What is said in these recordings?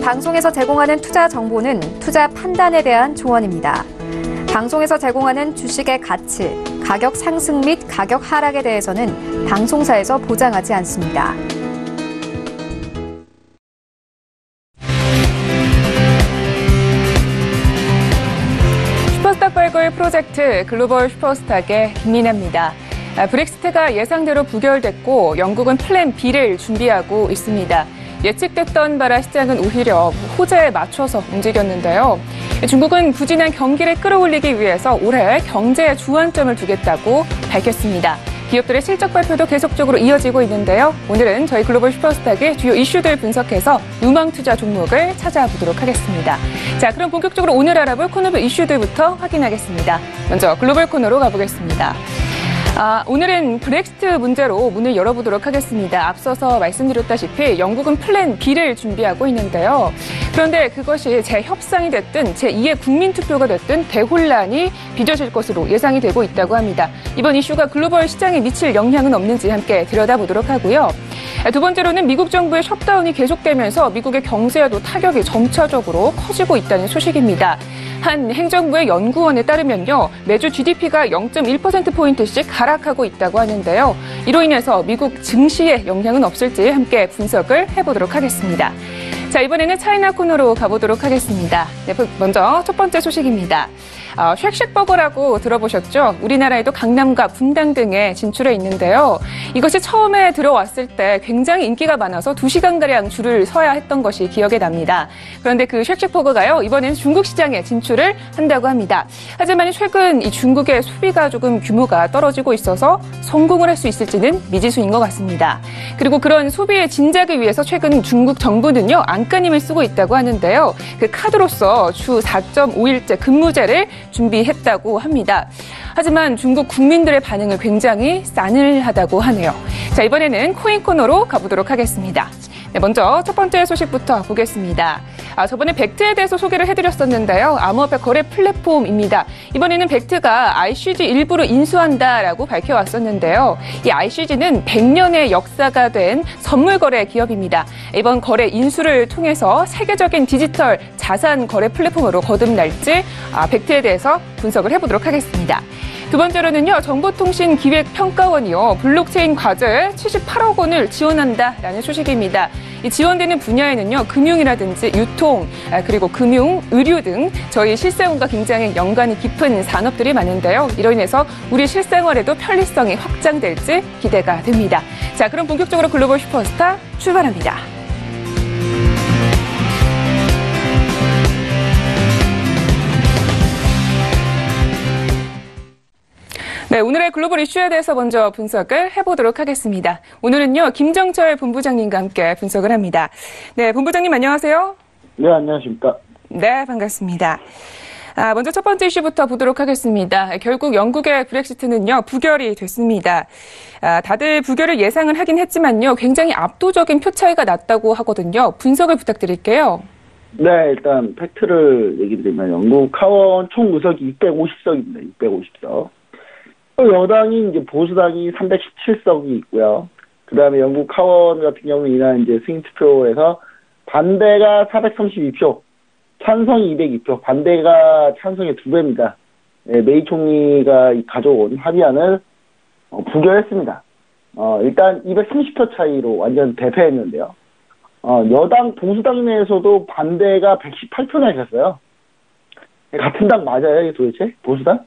방송에서 제공하는 투자 정보는 투자 판단에 대한 조언입니다. 방송에서 제공하는 주식의 가치, 가격 상승 및 가격 하락에 대해서는 방송사에서 보장하지 않습니다. 슈퍼스탁 발굴 프로젝트 글로벌 슈퍼스탁의 김민아입니다. 브렉시트가 예상대로 부결됐고 영국은 플랜 B를 준비하고 있습니다. 예측됐던 바라 시장은 오히려 호재에 맞춰서 움직였는데요. 중국은 부진한 경기를 끌어올리기 위해서 올해 경제에 주안점을 두겠다고 밝혔습니다. 기업들의 실적 발표도 계속적으로 이어지고 있는데요. 오늘은 저희 글로벌 슈퍼스탁의 주요 이슈들 분석해서 유망 투자 종목을 찾아보도록 하겠습니다. 자, 그럼 본격적으로 오늘 알아볼 코너별 이슈들부터 확인하겠습니다. 먼저 글로벌 코너로 가보겠습니다. 오늘은 브렉시트 문제로 문을 열어보도록 하겠습니다. 앞서서 말씀드렸다시피 영국은 플랜 B를 준비하고 있는데요. 그런데 그것이 재협상이 됐든 제2의 국민투표가 됐든 대혼란이 빚어질 것으로 예상이 되고 있다고 합니다. 이번 이슈가 글로벌 시장에 미칠 영향은 없는지 함께 들여다보도록 하고요. 두 번째로는 미국 정부의 셧다운이 계속되면서 미국의 경제에도 타격이 점차적으로 커지고 있다는 소식입니다. 한 행정부의 연구원에 따르면요, 매주 GDP가 0.1%포인트씩 하락하고 있다고 하는데요. 이로 인해서 미국 증시에 영향은 없을지 함께 분석을 해보도록 하겠습니다. 자, 이번에는 차이나 코너로 가보도록 하겠습니다. 네, 먼저 첫 번째 소식입니다. 쉑쉑버거라고 들어보셨죠? 우리나라에도 강남과 분당 등에 진출해 있는데요. 이것이 처음에 들어왔을 때 굉장히 인기가 많아서 2시간가량 줄을 서야 했던 것이 기억에 납니다. 그런데 그 쉑쉑버거가요, 이번에는 중국 시장에 진출을 한다고 합니다. 하지만 최근 이 중국의 소비가 조금 규모가 떨어지고 있어서 성공을 할 수 있을지는 미지수인 것 같습니다. 그리고 그런 소비의 진작을 위해서 최근 중국 정부는요, 안간힘을 쓰고 있다고 하는데요. 그 카드로서 주 4.5일째 근무제를 준비했다고 합니다. 하지만 중국 국민들의 반응은 굉장히 싸늘하다고 하네요. 자, 이번에는 코인 코너로 가보도록 하겠습니다. 네, 먼저 첫 번째 소식부터 보겠습니다. 저번에 벡트에 대해서 소개를 해드렸었는데요. 암호화폐 거래 플랫폼입니다. 이번에는 벡트가 ICG 일부를 인수한다라고 밝혀왔었는데요. 이 ICG는 100년의 역사가 된 선물 거래 기업입니다. 이번 거래 인수를 통해서 세계적인 디지털 자산 거래 플랫폼으로 거듭날지 벡트에 대해서 분석을 해보도록 하겠습니다. 두 번째로는요, 정보통신기획평가원이요, 블록체인 과제에 78억 원을 지원한다라는 소식입니다. 이 지원되는 분야에는요, 금융이라든지 유통, 그리고 금융, 의류 등 저희 실생활과 굉장히 연관이 깊은 산업들이 많은데요. 이로 인해서 우리 실생활에도 편리성이 확장될지 기대가 됩니다. 자, 그럼 본격적으로 글로벌 슈퍼스타 출발합니다. 네, 오늘의 글로벌 이슈에 대해서 먼저 분석을 해보도록 하겠습니다. 오늘은요, 김정철 본부장님과 함께 분석을 합니다. 네, 본부장님 안녕하세요. 네, 안녕하십니까. 네, 반갑습니다. 먼저 첫 번째 이슈부터 보도록 하겠습니다. 결국 영국의 브렉시트는요, 부결이 됐습니다. 다들 부결을 예상을 하긴 했지만요, 굉장히 압도적인 표 차이가 났다고 하거든요. 분석을 부탁드릴게요. 네, 일단 팩트를 얘기 드리면 영국 하원 총 의석이 650석입니다. 650석. 여당이 이제 보수당이 317석이 있고요. 그 다음에 영국 하원 같은 경우는 이날 이제 승인 투표에서 반대가 432표, 찬성이 202표, 반대가 찬성의 2배입니다. 네, 메이 총리가 가져온 합의안을 부결했습니다. 일단 230표 차이로 완전 대패했는데요. 여당 보수당 내에서도 반대가 118표나 있었어요. 같은 당 맞아요, 이게 도대체? 보수당?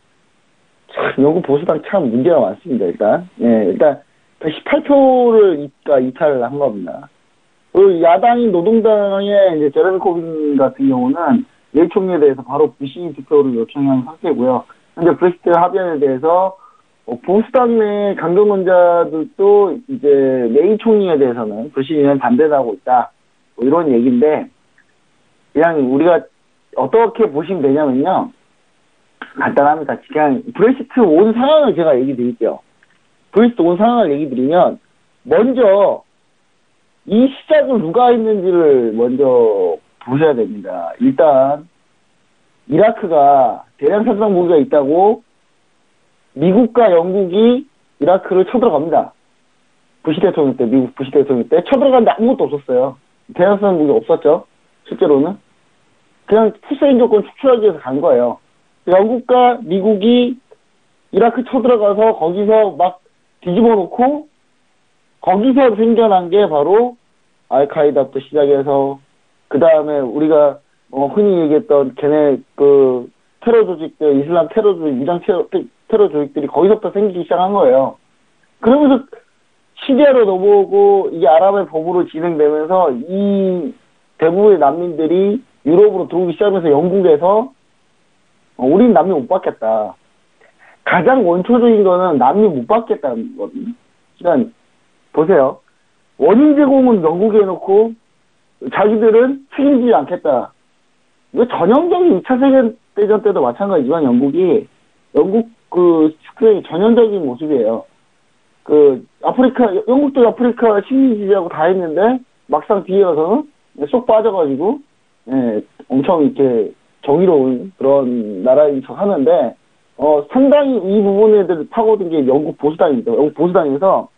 참, 영국 보수당 참 문제가 많습니다, 일단. 예, 일단, 118표를 이탈을 한 겁니다. 그리고 야당인 노동당의 이제 제레미 코빈 같은 경우는 메이 총리에 대해서 바로 불信투표를 요청한 상태고요. 현재 브렉시트 합의안에 대해서 보수당 내 강경론자들도 이제 메이 총리에 대해서는 불신이는 반대를 하고 있다. 뭐 이런 얘기인데, 그냥 우리가 어떻게 보시면 되냐면요. 간단합니다. 그냥 브렉시트 온 상황을 제가 얘기 드릴게요. 브렉시트 온 상황을 얘기 드리면 먼저 이 시작을 누가 했는지를 먼저 보셔야 됩니다. 일단 이라크가 대량 살상 무기가 있다고 미국과 영국이 이라크를 쳐들어갑니다. 부시 대통령 때, 미국 부시 대통령 때 쳐들어갔는데 아무것도 없었어요. 대량 살상 무기 없었죠. 실제로는. 그냥 후세인 조건 축출하기 위해서 간 거예요. 영국과 미국이 이라크 쳐들어가서 거기서 막 뒤집어 놓고 거기서 생겨난 게 바로 알카이다부터 시작해서 그 다음에 우리가 흔히 얘기했던 걔네 그 테러 조직들, 이슬람 테러 조직, 무장 테러 조직들이 거기서부터 생기기 시작한 거예요. 그러면서 시리아로 넘어오고 이게 아랍의 법으로 진행되면서 이 대부분의 난민들이 유럽으로 들어오기 시작하면서 영국에서 우린 난민 못 받겠다. 가장 원초적인 거는 난민 못 받겠다는 거거든요. 그러니까 보세요. 원인 제공은 영국에 해놓고 자기들은 책임지지 않겠다. 이거 전형적인 2차 세계대전 때도 마찬가지지만 영국 그 전형적인 모습이에요. 그 영국도 아프리카 식민지하고 다 했는데 막상 뒤에 가서는 쏙 빠져가지고 엄청 이렇게 정의로운 그런 나라인 척 하는데 상당히 이 부분에 대해서 파고든 게 영국 보수당입니다. 영국 보수당에서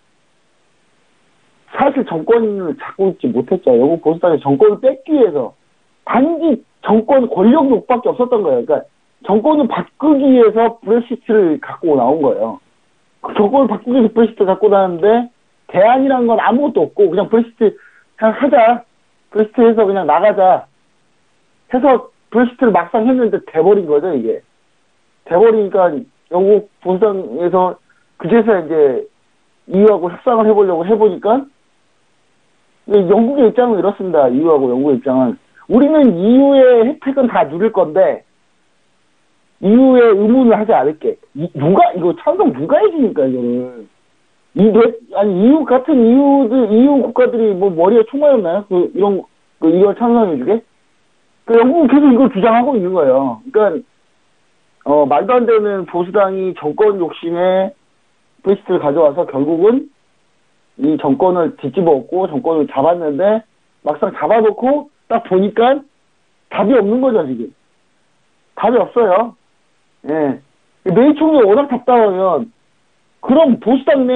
사실 정권을 잡고 있지 못했죠. 영국 보수당이 정권을 뺏기 위해서 단지 정권 권력 욕밖에 없었던 거예요. 그러니까 정권을 바꾸기 위해서 브렉시트를 갖고 나온 거예요. 그 정권을 바꾸기 위해서 브렉시트를 갖고 나왔는데 대안이란 건 아무것도 없고 그냥 브렉시트 그냥 하자. 브렉시트에서 그냥 나가자. 해서 브렉시트를 막상 했는데 돼버린 거죠, 이게. 돼버리니까 영국 보수당에서 그제서 이제 EU하고 협상을 해보려고 해보니까 영국의 입장은 이렇습니다. EU하고 영국의 입장은 우리는 EU의 혜택은 다 누릴 건데 EU의 의무는 하지 않을게. 이거 찬성 누가 해주니까 이거를. EU 같은 EU 국가들이 뭐 머리에 총 맞았나요? 이걸 찬성해주게? 영국은 계속 이걸 주장하고 있는 거예요. 그러니까 말도 안 되는 보수당이 정권 욕심에 브렉시트를 가져와서 결국은 이 정권을 뒤집어엎고 정권을 잡았는데 막상 잡아놓고 딱 보니까 답이 없는 거죠, 지금. 답이 없어요. 예. 메이 총리 워낙 답답하면 그럼 보수당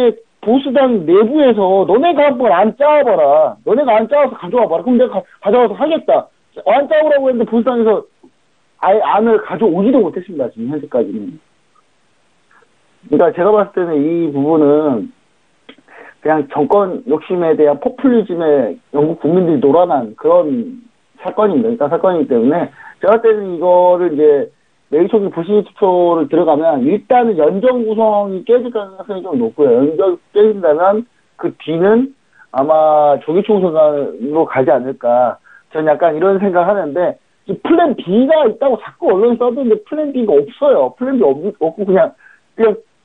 내부에서 너네가 한번 안 짜와봐라. 너네가 안 짜와서 가져와봐라. 그럼 내가 가져와서 하겠다. 안 짜오라고 했는데 보수당에서 아예 안을 가져오지도 못했습니다. 지금 현재까지는. 그러니까 제가 봤을 때는 이 부분은 그냥 정권 욕심에 대한 포퓰리즘에 영국 국민들이 놀아난 그런 사건입니다. 그러니까 사건이기 때문에 제가 볼 때는 이거를 이제 메이 총리 불신임 투표를 들어가면 일단은 연정 구성이 깨질 가능성이 좀 높고요. 연정 깨진다면 그 뒤는 아마 조기 총선으로 가지 않을까. 저는 약간 이런 생각을 하는데 플랜 B가 있다고 자꾸 언론에 써도는데 플랜 B가 없어요. 플랜 B 없고 그냥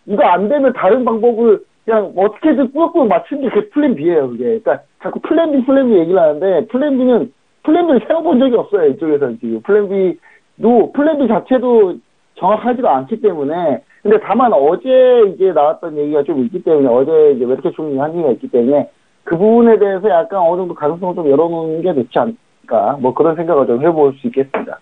이거 안 되면 다른 방법을 그냥 어떻게든 꾸역꾸역 맞춘 게 그게 플랜 B예요, 그게. 그러니까 자꾸 플랜 B 얘기를 하는데 플랜 B를 세워본 적이 없어요, 이쪽에서는 지금. 플랜 B 자체도 정확하지가 않기 때문에. 근데 다만 어제 이제 나왔던 얘기가 좀 있기 때문에, 어제 이제 메르켈 총리 한 얘기가 있기 때문에 그 부분에 대해서 약간 어느 정도 가능성을 좀 열어놓는 게 좋지 않을까. 뭐 그런 생각을 좀 해볼 수 있겠습니다.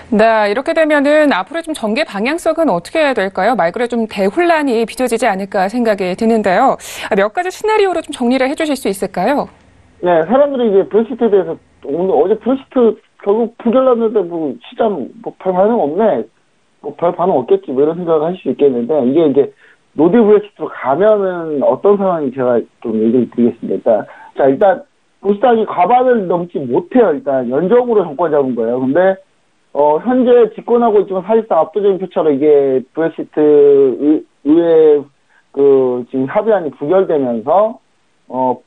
네, 이렇게 되면은 앞으로 좀 전개 방향성은 어떻게 해야 될까요? 말 그대로 좀 대혼란이 빚어지지 않을까 생각이 드는데요. 몇 가지 시나리오로 좀 정리를 해주실 수 있을까요? 네, 사람들이 이제 브렉시트에 대해서 어제 브렉시트 결국 부결났는데 시장 별 반응 없네. 별 반응 없겠지. 뭐 이런 생각을 하실 수 있겠는데 이게 이제 노딜 브렉시트로 가면은 어떤 상황이 제가 좀 얘기를 드리겠습니다. 일단 보수당이 과반을 넘지 못해요. 일단 연정으로 정권 잡은 거예요. 근데 현재 집권하고 있지만 사실상 압도적인 표차로 이게 브렉시트 의회 지금 합의안이 부결되면서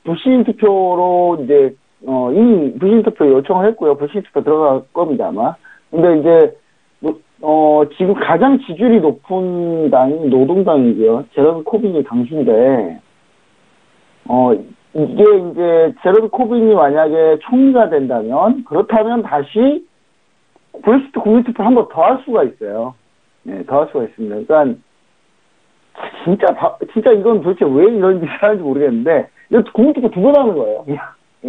불신 투표로 이제 이미 불신 투표 요청을 했고요. 불신 투표 들어갈 겁니다, 아마. 근데 이제 지금 가장 지지율이 높은 당이 노동당이고요. 제러미 코빈이 당수인데 이게 이제 제러미 코빈이 만약에 총리가 된다면 그렇다면 다시 브렉시트 국민투표 한 번 더 할 수가 있어요. 네, 더 할 수가 있습니다. 그러니까 진짜 이건 도대체 왜 이런 짓을 하는지 모르겠는데 이거 국민투표 두 번 하는 거예요.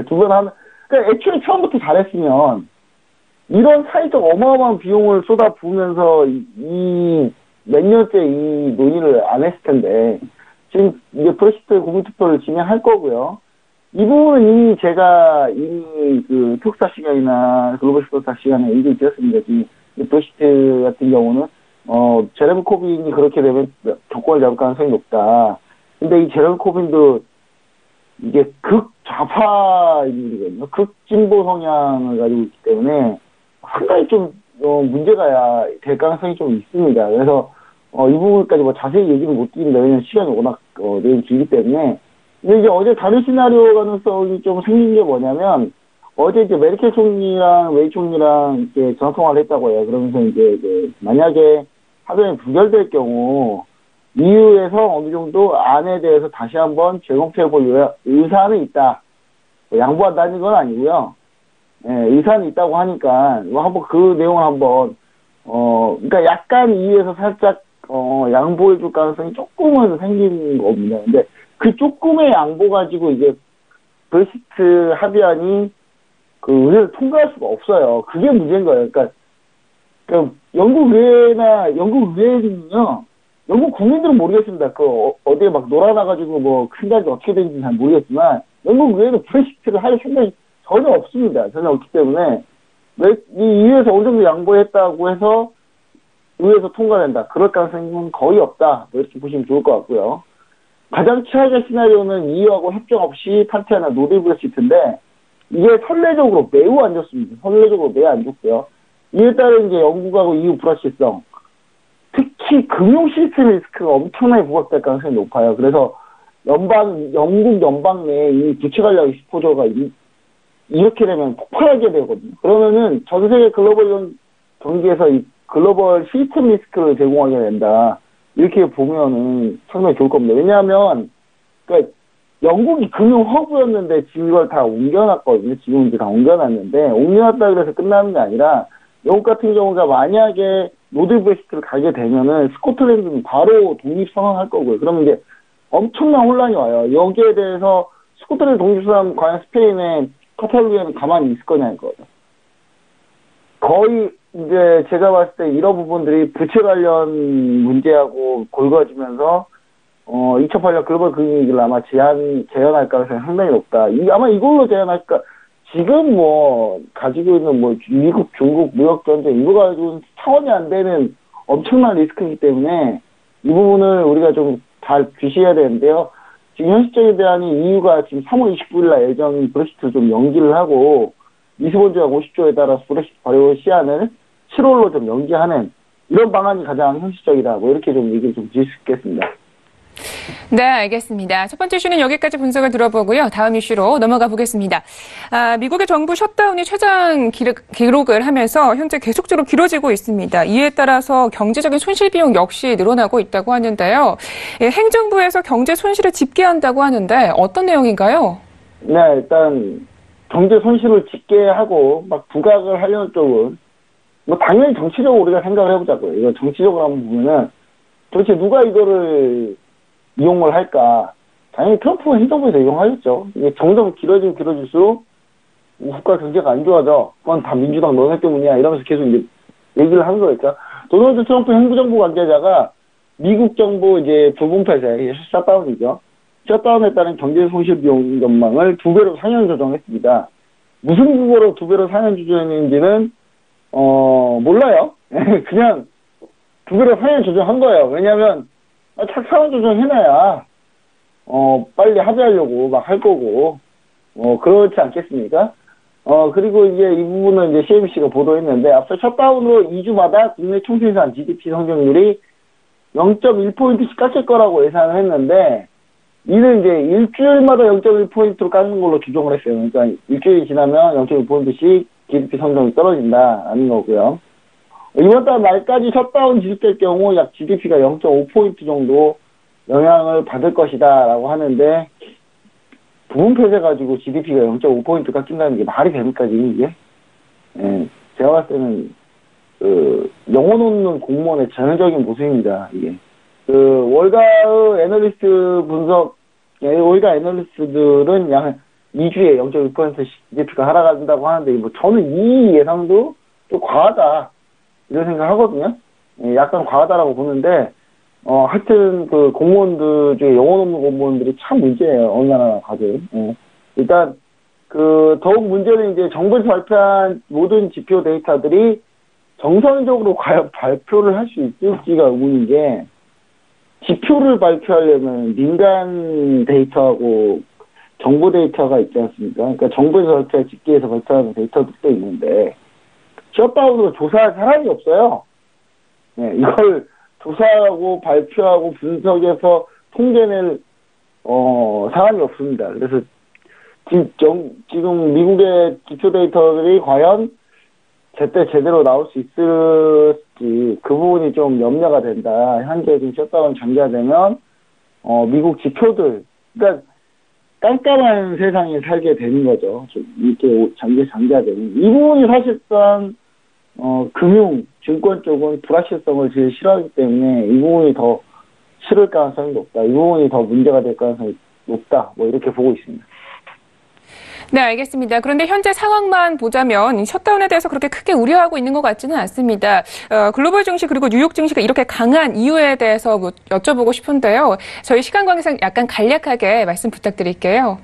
두 번 하면 그러니까 애초에 처음부터 잘했으면 이런 사회적 어마어마한 비용을 쏟아 부으면서 이 몇 년째 이 논의를 안 했을 텐데 지금 이제 브렉시트 국민투표를 진행할 거고요. 이 부분은 이미 그 톡스타 시간이나 글로벌 슈퍼스타 시간에 얘기를 드렸습니다. 지금 브렉시트 같은 경우는 제레미 코빈이 그렇게 되면 조건을 잡을 가능성이 높다. 근데 이 제레미 코빈도 이게 극좌파 인물이거든요. 극진보 성향을 가지고 있기 때문에 상당히 좀 문제가 될 가능성이 좀 있습니다. 그래서 이 부분까지 뭐 자세히 얘기는 못 드립니다. 왜냐면 시간이 워낙 내일 길기 때문에. 근데 이제 어제 다른 시나리오 가능성이 좀 생긴 게 뭐냐면, 어제 이제 메르켈 총리랑 웨이 총리랑 이렇게 전화통화를 했다고 해요. 그러면서 이제 만약에 합의가 부결될 경우, EU에서 어느 정도 안에 대해서 다시 한번 재검토해볼 의사는 있다. 양보한다는 건 아니고요. 예, 의사는 있다고 하니까, 한번 그 내용을 한번, 그러니까 약간 EU에서 살짝, 양보해줄 가능성이 조금은 생기는 겁니다. 근데 그 조금의 양보 가지고 이제 브렉시트 합의안이 그 의회를 통과할 수가 없어요. 그게 문제인 거예요. 그러니까 영국 의회는요, 영국 국민들은 모르겠습니다. 어디에 막 놀아나가지고 뭐 큰일이 어떻게 되는지 잘 모르겠지만, 영국 의회는 브렉시트를 할 생각이 전혀 없습니다. 전혀 없기 때문에, 이 의회에서 어느 정도 양보했다고 해서 의회에서 통과된다. 그럴 가능성은 거의 없다. 뭐 이렇게 보시면 좋을 것 같고요. 가장 최악의 시나리오는 EU하고 협정 없이 탈퇴하나 노딜 브렉시트인데, 이게 선례적으로 매우 안 좋습니다. 선례적으로 매우 안 좋고요. 이에 따라 이제 영국하고 EU 불확실성, 특히 금융 시스템 리스크가 엄청나게 부각될 가능성이 높아요. 그래서 영국 연방 내에 이 부채 관련 익스포저가 이렇게 되면 폭발하게 되거든요. 그러면은 전 세계 글로벌 경기에서 이 글로벌 시스템 리스크를 제공하게 된다. 이렇게 보면은 상당히 좋을 겁니다. 왜냐하면, 그러니까 영국이 금융 허브였는데 지금 이걸 다 옮겨놨거든요. 지금 이제 다 옮겨놨는데, 옮겨놨다 그래서 끝나는 게 아니라, 영국 같은 경우가 만약에 노딜 브렉시트를 가게 되면은 스코틀랜드는 바로 독립 선언할 거고요. 그러면 이제 엄청난 혼란이 와요. 여기에 대해서 스코틀랜드 독립 선언 과연 스페인의 카탈루냐는 가만히 있을 거냐 이거죠. 거의 이제 제가 봤을 때 이런 부분들이 부채 관련 문제하고 골거지면서 2008년 글로벌 금융위기를 아마 재현할 가능성이 상당히 높다. 아마 이걸로 재현할까? 지금 뭐 가지고 있는 뭐 미국, 중국 무역 전쟁 이거 가지고는 차원이 안 되는 엄청난 리스크이기 때문에 이 부분을 우리가 좀 잘 귀시해야 되는데요. 지금 현실적인 대안이 EU가 지금 3월 29일 날 예정인 브렉시트를 좀 연기를 하고 리스본 조약 50조에 따라서 브렉시트 발효 시한을 7월로 좀 연기하는 이런 방안이 가장 현실적이다. 뭐 이렇게 좀 얘기를 좀 드릴 수 있겠습니다. 네, 알겠습니다. 첫 번째 이슈는 여기까지 분석을 들어보고요. 다음 이슈로 넘어가 보겠습니다. 미국의 정부 셧다운이 최장 기록을 하면서 현재 계속적으로 길어지고 있습니다. 이에 따라서 경제적인 손실 비용 역시 늘어나고 있다고 하는데요. 행정부에서 경제 손실을 집계한다고 하는데 어떤 내용인가요? 네, 일단 경제 손실을 집계하고 막 부각을 하려는 쪽은 뭐 당연히 정치적으로 우리가 생각을 해보자고요. 이거 정치적으로 한번 보면은 도대체 누가 이거를 이용을 할까? 당연히 트럼프 행정부에서 이용하겠죠. 이게 점점 길어질수록 국가 경제가 안 좋아져. 그건 다 민주당 너네 때문이야. 이러면서 계속 이제 얘기를 하는 거니까. 도널드 트럼프 행정부 관계자가 미국 정부 이제 부분 폐쇄, 셧다운이죠. 셧다운에 따른 경제 손실 비용 전망을 2배로 상향 조정했습니다. 무슨 구호로 2배로 상향 조정했는지는 몰라요. 그냥 2배로 상향 조정한 거예요. 왜냐하면 상향 조정해놔야 빨리 합의하려고 막 할 거고 그렇지 않겠습니까? 그리고 이제 이 부분은 이제 CNBC가 보도했는데 앞서 셧다운으로 2주마다 국내 총생산 GDP 성장률이 0.1포인트씩 깎일 거라고 예상을 했는데 이는 이제 일주일마다 0.1포인트로 깎는 걸로 조정을 했어요. 그러니까 일주일이 지나면 0.1포인트씩 GDP 성장이 떨어진다라는 거고요. 이번 달 말까지 셧다운 지속될 경우 약 GDP가 0.5포인트 정도 영향을 받을 것이다 라고 하는데 부분 폐쇄 가지고 GDP가 0.5포인트 깎인다는 게 말이 됩니까 지금 이게? 예, 제가 봤을 때는 영혼 없는 공무원의 전형적인 모습입니다 이게. 월가의 애널리스트 분석, 월가 애널리스트들은 약 2주에 0.1%씩 GDP가 하락한다고 하는데 뭐 저는 이 예상도 좀 과하다. 이런 생각 하거든요. 약간 과하다라고 보는데, 하여튼, 공무원들 중에 영혼 없는 공무원들이 참 문제예요. 어느 나라 가든. 일단 더욱 문제는 이제 정부에서 발표한 모든 지표 데이터들이 정상적으로 과연 발표를 할 수 있을지가 의문인 게, 지표를 발표하려면 민간 데이터하고 정부 데이터가 있지 않습니까? 그러니까 정부에서 발표한 집계에서 발표하는 데이터도 있는데, 셧다운으로 조사할 사람이 없어요. 네, 이걸 조사하고 발표하고 분석해서 통계낼 사람이 없습니다. 그래서 지금 미국의 기초 데이터들이 과연 제대로 나올 수 있을지 그 부분이 좀 염려가 된다. 현재 지금 셧다운 장기화되면 미국 지표들, 그러니까 깜깜한 세상에 살게 되는 거죠. 이렇게 장기화되는 이 부분이 사실상 금융, 증권 쪽은 불확실성을 제일 싫어하기 때문에 이 부분이 더 싫을 가능성이 높다. 이 부분이 더 문제가 될 가능성이 높다. 뭐 이렇게 보고 있습니다. 네, 알겠습니다. 그런데 현재 상황만 보자면 셧다운에 대해서 그렇게 크게 우려하고 있는 것 같지는 않습니다. 글로벌 증시 그리고 뉴욕 증시가 이렇게 강한 이유에 대해서 여쭤보고 싶은데요. 저희 시간 관계상 약간 간략하게 말씀 부탁드릴게요.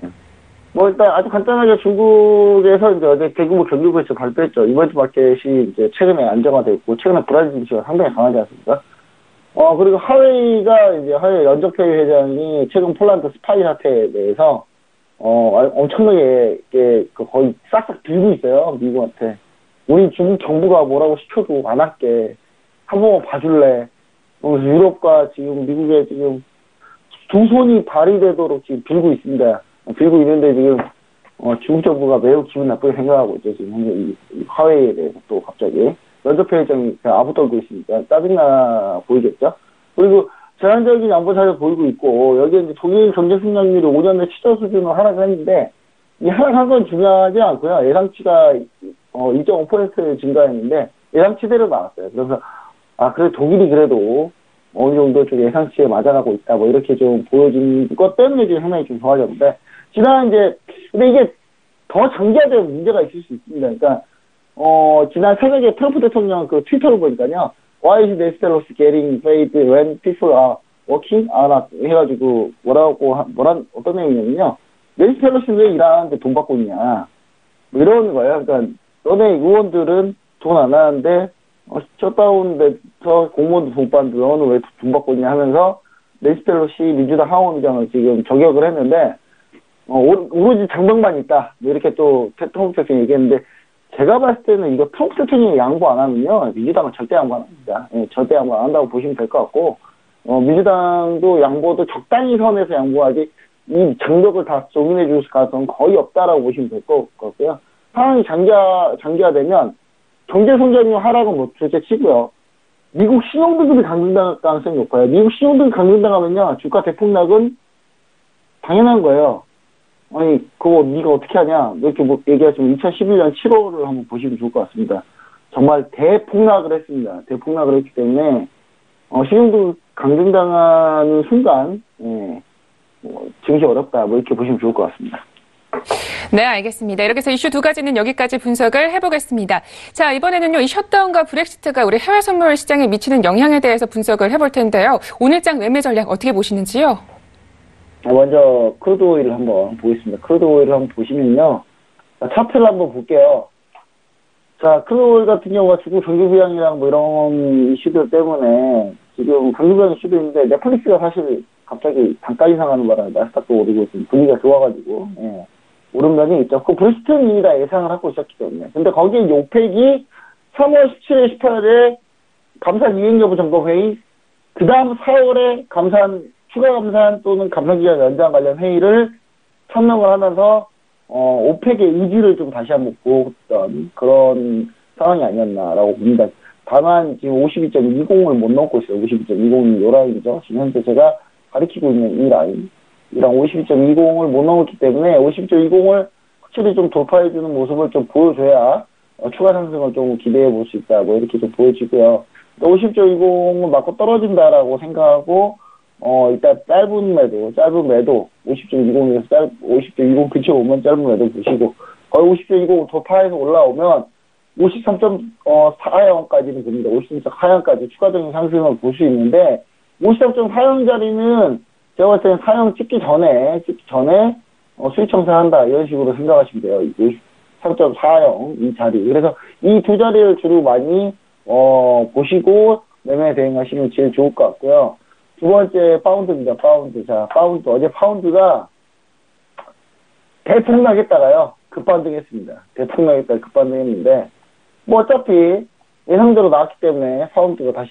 일단 아주 간단하게 중국에서 이제 어제 대규모 경기 부채 발표했죠. 이번 주 마켓이 이제 최근에 안정화돼 있고, 최근에 브라질 증시가 상당히 강하지 않습니까? 그리고 하웨이 연적회의 회장이 최근 폴란드 스파이 사태에 대해서 엄청나게 거의 싹싹 빌고 있어요, 미국한테. 우리 중국 정부가 뭐라고 시켜도 안 할게. 한 번만 봐줄래. 그래서 유럽과 지금 미국에 지금 두 손이 발휘되도록 지금 빌고 있습니다. 빌고 있는데 지금 중국 정부가 매우 기분 나쁘게 생각하고 있죠. 지금 현재 이 화웨이에 대해서 또 갑자기 연접회 회장이 아부 떨고 있으니까 짜증나 보이겠죠. 그리고 제한적인 양보 사례 보이고 있고, 여기에 이제 독일 경제 성장률이 5년 내 최저 수준으로 하락했는데, 이 하락한 건 중요하지 않고요. 예상치가 2.5% 증가했는데 예상치대로 나왔어요. 그래서 그래 독일이 그래도 어느 정도 좀 예상치에 맞아가고 있다. 뭐 이렇게 좀 보여진 것 때문에 지금 상당히 좀 좋아졌는데, 근데 이게 더 장기화된 문제가 있을 수 있습니다. 그러니까 지난 새벽에 트럼프 대통령 그 트위터를 보니까요. Why is the Stellos getting paid when people are working? 해가지고 어떤 내용이냐면요. 낸시 펠로시는 왜 일하는데 돈 받고 있냐. 뭐 이러는 거예요. 그러니까 너네 의원들은 돈 안 하는데 셧다운돼서 공무원도 돈 받는데 너는 왜 돈 받고 있냐 하면서 낸시 펠로시 민주당 하원의장을 지금 저격을 했는데 오로지 장벽만 있다. 뭐 이렇게 또 트럼프 대통령이 얘기했는데, 제가 봤을 때는 이거 트럼프 대통령이 양보 안 하면요, 민주당은 절대 양보 안 합니다. 절대 양보 안 한다고 보시면 될 것 같고, 민주당도 양보도 적당히 선에서 양보하지, 이 장벽을 다 종인해 줄 가능성은 거의 없다라고 보시면 될 것 같고요. 상황이 장기화되면 경제 성장률 하락은 뭐 둘째 치고요. 미국 신용등급이 강등당할 가능성이 높아요. 미국 신용등급 강등당하면요, 주가 대폭락은 당연한 거예요. 아니, 그거 네가 어떻게 하냐, 이렇게 얘기하시면 2011년 7월을 한번 보시면 좋을 것 같습니다. 정말 대폭락을 했습니다. 대폭락을 했기 때문에, 신용등급 강등당하는 순간, 증시 어렵다, 뭐 이렇게 보시면 좋을 것 같습니다. 네, 알겠습니다. 이렇게 해서 이슈 두 가지는 여기까지 분석을 해보겠습니다. 자, 이번에는요, 이 셧다운과 브렉시트가 우리 해외 선물 시장에 미치는 영향에 대해서 분석을 해볼 텐데요. 오늘장 매매 전략 어떻게 보시는지요? 먼저 크루드 오일을 한번 보겠습니다. 크루드 오일을 한번 보시면요, 차트를 한번 볼게요. 자, 크루드 오일 같은 경우가 중국 경기 부양이랑 뭐 이런 이슈들 때문에 지금 경기 부양 이슈도 있는데, 넷플릭스가 사실 갑자기 단가 인상하는 바람에 나스닥도 오르고 지금 분위기가 좋아가지고 오른 면이 있죠. 그 브렉시트는 이미 다 예상을 하고 있었기 때문에. 근데 거기에 오펙이 3월 17일, 18일에 감산 이행 여부 점검 회의, 그 다음 4월에 추가 감산 또는 감산기간 연장 관련 회의를 천명을 하면서 오펙의 의지를 좀 다시 한번 보였던 그런 상황이 아니었나라고 봅니다. 다만 지금 52.20을 못 넘고 있어요. 52.20이 요 라인이죠. 지금 현재 제가 가리키고 있는 이 라인, 이랑 52.20을 못 넘었기 때문에 52.20을 확실히 좀 돌파해주는 모습을 좀 보여줘야 추가 상승을 좀 기대해 볼 수 있다고 이렇게 좀 보여지고요. 50.20을 맞고 떨어진다라고 생각하고 일단 짧은 매도 50.20에서 50.20 근처 오면 짧은 매도 보시고, 거의 50.20 돌파해서 올라오면 53.4하향까지는 됩니다. 53.4하향까지 추가적인 상승을 볼 수 있는데, 53.4하향 자리는 제가 봤을 때는 사형 찍기 전에 수익 청산한다 이런 식으로 생각하시면 돼요. 3.40 이 자리. 그래서 이 두 자리를 주로 많이 보시고 매매 대응하시면 제일 좋을 것 같고요. 두 번째 파운드입니다. 파운드. 자, 파운드 어제 파운드가 대폭락했다가요 급반등했습니다. 대폭락했다가 급반등했는데 뭐 어차피 예상대로 나왔기 때문에 파운드가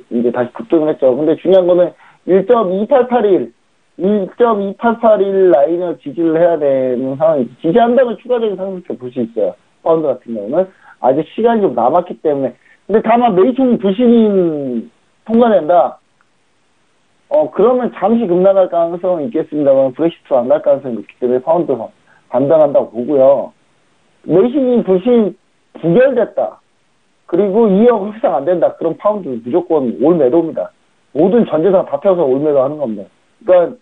이제 다시 급등을 했죠. 근데 중요한 거는 1.2881 라인을 지지를 해야 되는 상황이 지지한다면 추가적인 상승세 볼 수 있어요. 파운드 같은 경우는 아직 시간이 좀 남았기 때문에. 근데 다만 메이총 불신임 통과된다. 그러면 잠시 급락할 가능성은 있겠습니다만 브렉시트 안 갈 가능성이 높기 때문에 파운드 반등한다고 보고요. 메이총 불신 부결됐다. 그리고 2억 흡상 안 된다. 그럼 파운드 무조건 올 매도입니다. 모든 전재산 다 태워서 올 매도 하는 겁니다. 그러니까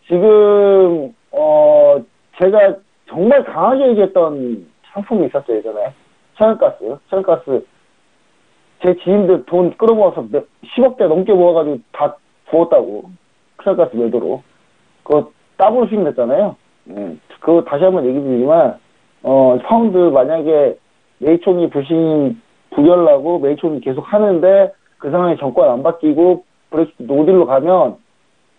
지금 제가 정말 강하게 얘기했던 상품이 있었어요. 예전에 천연가스 제 지인들 돈 끌어모아서 10억대 넘게 모아가지고 다 부었다고. 천연가스 매도로 그거 더블 수익 냈잖아요. 그거 다시 한번 얘기 드리지만 파운드 만약에 메이총이 불신 부결나고 메이총이 계속 하는데 그 상황에 정권 안 바뀌고 브렉시트 노딜로 가면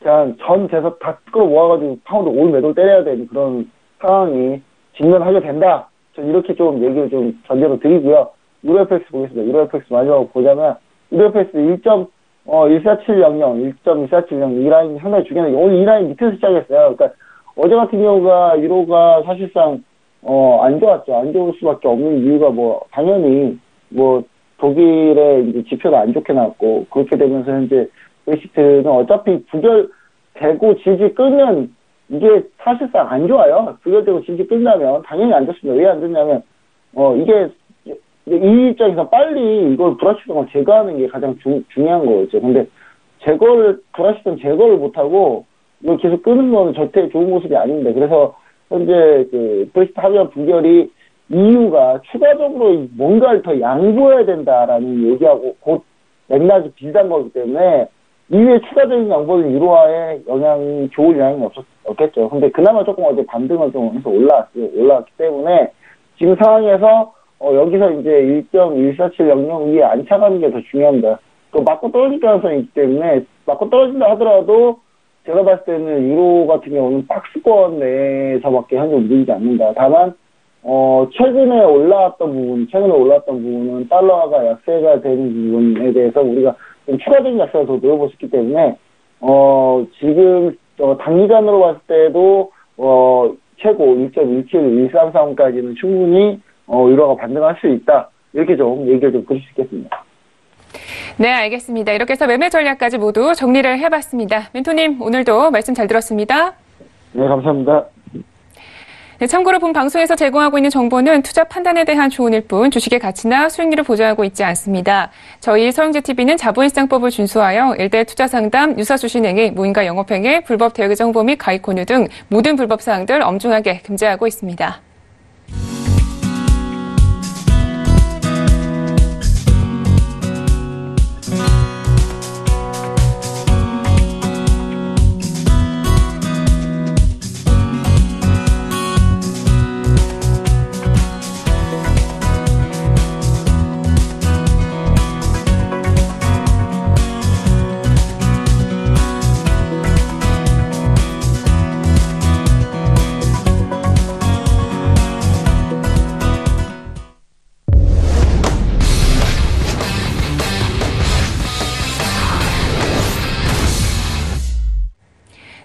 그냥 전 재산 다 끌어모아가지고 파운드 올 매도를 때려야 되는 그런 상황이 직면하게 된다. 전 이렇게 좀 얘기를 좀 전제로 드리고요. 유로FX 보겠습니다. 유로FX 마지막으로 보자면 유로FX 1.14700 이 라인이 상당히 중요해요. 오늘 이 라인 밑에서 시작했어요. 그러니까 어제 같은 경우가 유로가 사실상 안 좋았죠. 안 좋을 수밖에 없는 이유가 당연히 독일의 이제 지표가 안 좋게 나왔고 그렇게 되면서 현재 브렉시트는 어차피 부결되고 질질 끌면 이게 사실상 안 좋아요. 부결되고 질질 끌려면 당연히 안 좋습니다. 왜 안 좋냐면 이게 이 입장에서 빨리 이걸 불확실성을 제거하는 게 가장 중요한 거였죠. 근데 불확실성 제거를 못하고 이걸 계속 끄는 거는 절대 좋은 모습이 아닙니다. 그래서 현재 브렉시트 합의안 부결이 EU가 추가적으로 뭔가를 더 양보해야 된다라는 얘기하고 곧 맥락이 비슷한 거기 때문에 EU의 추가적인 양보는 유로화에 좋을 영향이 없겠죠. 근데 그나마 조금 어제 반등을 좀 해서 올라왔기 때문에 지금 상황에서 여기서 이제 1.14700 위에 안착하는 게 더 중요합니다. 또 맞고 떨어질 가능성이 있기 때문에 맞고 떨어진다 하더라도 제가 봤을 때는 유로 같은 경우는 박스권 내에서밖에 현재 움직이지 않는다. 다만 최근에 올라왔던 부분은 달러가 약세가 되는 부분에 대해서 우리가 좀 추가적인 약세가 더 늘어볼 수 있기 때문에 지금 단기간으로 봤을 때도 최고 1.17, 133까지는 충분히 유로가 반등할 수 있다. 이렇게 좀 얘기를 좀 드릴 수 있겠습니다. 네, 알겠습니다. 이렇게 해서 매매 전략까지 모두 정리를 해봤습니다. 멘토님, 오늘도 말씀 잘 들었습니다. 네, 감사합니다. 네, 참고로 본 방송에서 제공하고 있는 정보는 투자 판단에 대한 조언일 뿐 주식의 가치나 수익률을 보장하고 있지 않습니다. 저희 서영재TV는 자본시장법을 준수하여 일대 투자 상담, 유사수신행위, 무인가 영업행위, 불법 대외 정보 및 가입 권유 등 모든 불법 사항들 엄중하게 금지하고 있습니다.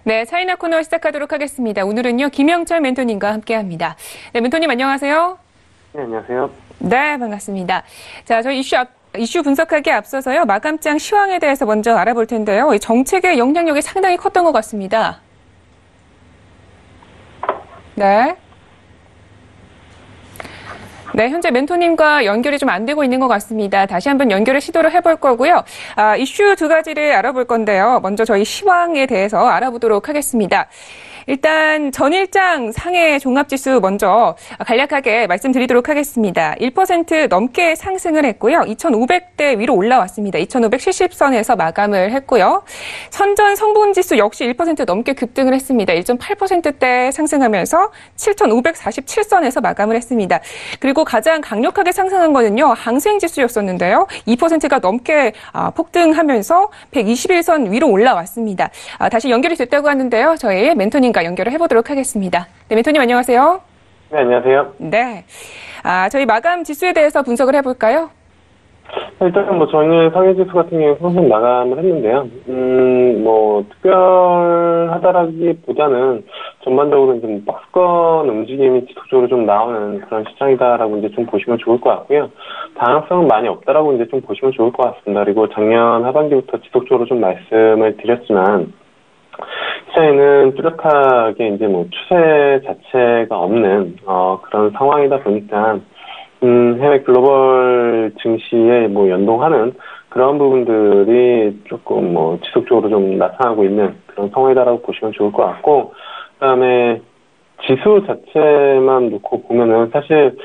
네, 차이나 코너 시작하도록 하겠습니다. 오늘은요, 김영철 멘토님과 함께합니다. 네, 멘토님 안녕하세요. 네, 안녕하세요. 네, 반갑습니다. 자, 저희 이슈 분석하기에 앞서서요, 마감장 시황에 대해서 먼저 알아볼 텐데요. 이 정책의 영향력이 상당히 컸던 것 같습니다. 네. 네, 현재 멘토님과 연결이 좀 안 되고 있는 것 같습니다. 다시 한번 연결을 시도를 해볼 거고요. 이슈 두 가지를 알아볼 건데요. 먼저 저희 시황에 대해서 알아보도록 하겠습니다. 일단 전일장 상해 종합지수 먼저 간략하게 말씀드리도록 하겠습니다. 1% 넘게 상승을 했고요. 2,500대 위로 올라왔습니다. 2,570선에서 마감을 했고요. 선전 성분지수 역시 1% 넘게 급등을 했습니다. 1.8%대 상승하면서 7,547선에서 마감을 했습니다. 그리고 가장 강력하게 상승한 거는요. 항생지수였었는데요. 2%가 넘게 폭등하면서 121선 위로 올라왔습니다. 다시 연결이 됐다고 하는데요. 저희 멘토님과 연결을 해보도록 하겠습니다. 네, 멘토님 안녕하세요. 네, 안녕하세요. 네. 저희 마감 지수에 대해서 분석을 해볼까요? 일단 저희는 상해지수 같은 경우에 상승 마감을 했는데요. 특별하다라기보다는 전반적으로 좀 박스권 움직임이 지속적으로 좀 나오는 그런 시장이다라고 이제 좀 보시면 좋을 것 같고요. 다양성은 많이 없다라고 이제 좀 보시면 좋을 것 같습니다. 그리고 작년 하반기부터 지속적으로 좀 말씀을 드렸지만, 시장에는 뚜렷하게 이제 추세 자체가 없는, 그런 상황이다 보니까, 해외 글로벌 증시에 연동하는 그런 부분들이 조금 지속적으로 좀 나타나고 있는 그런 상황이다라고 보시면 좋을 것 같고, 그다음에 지수 자체만 놓고 보면은 사실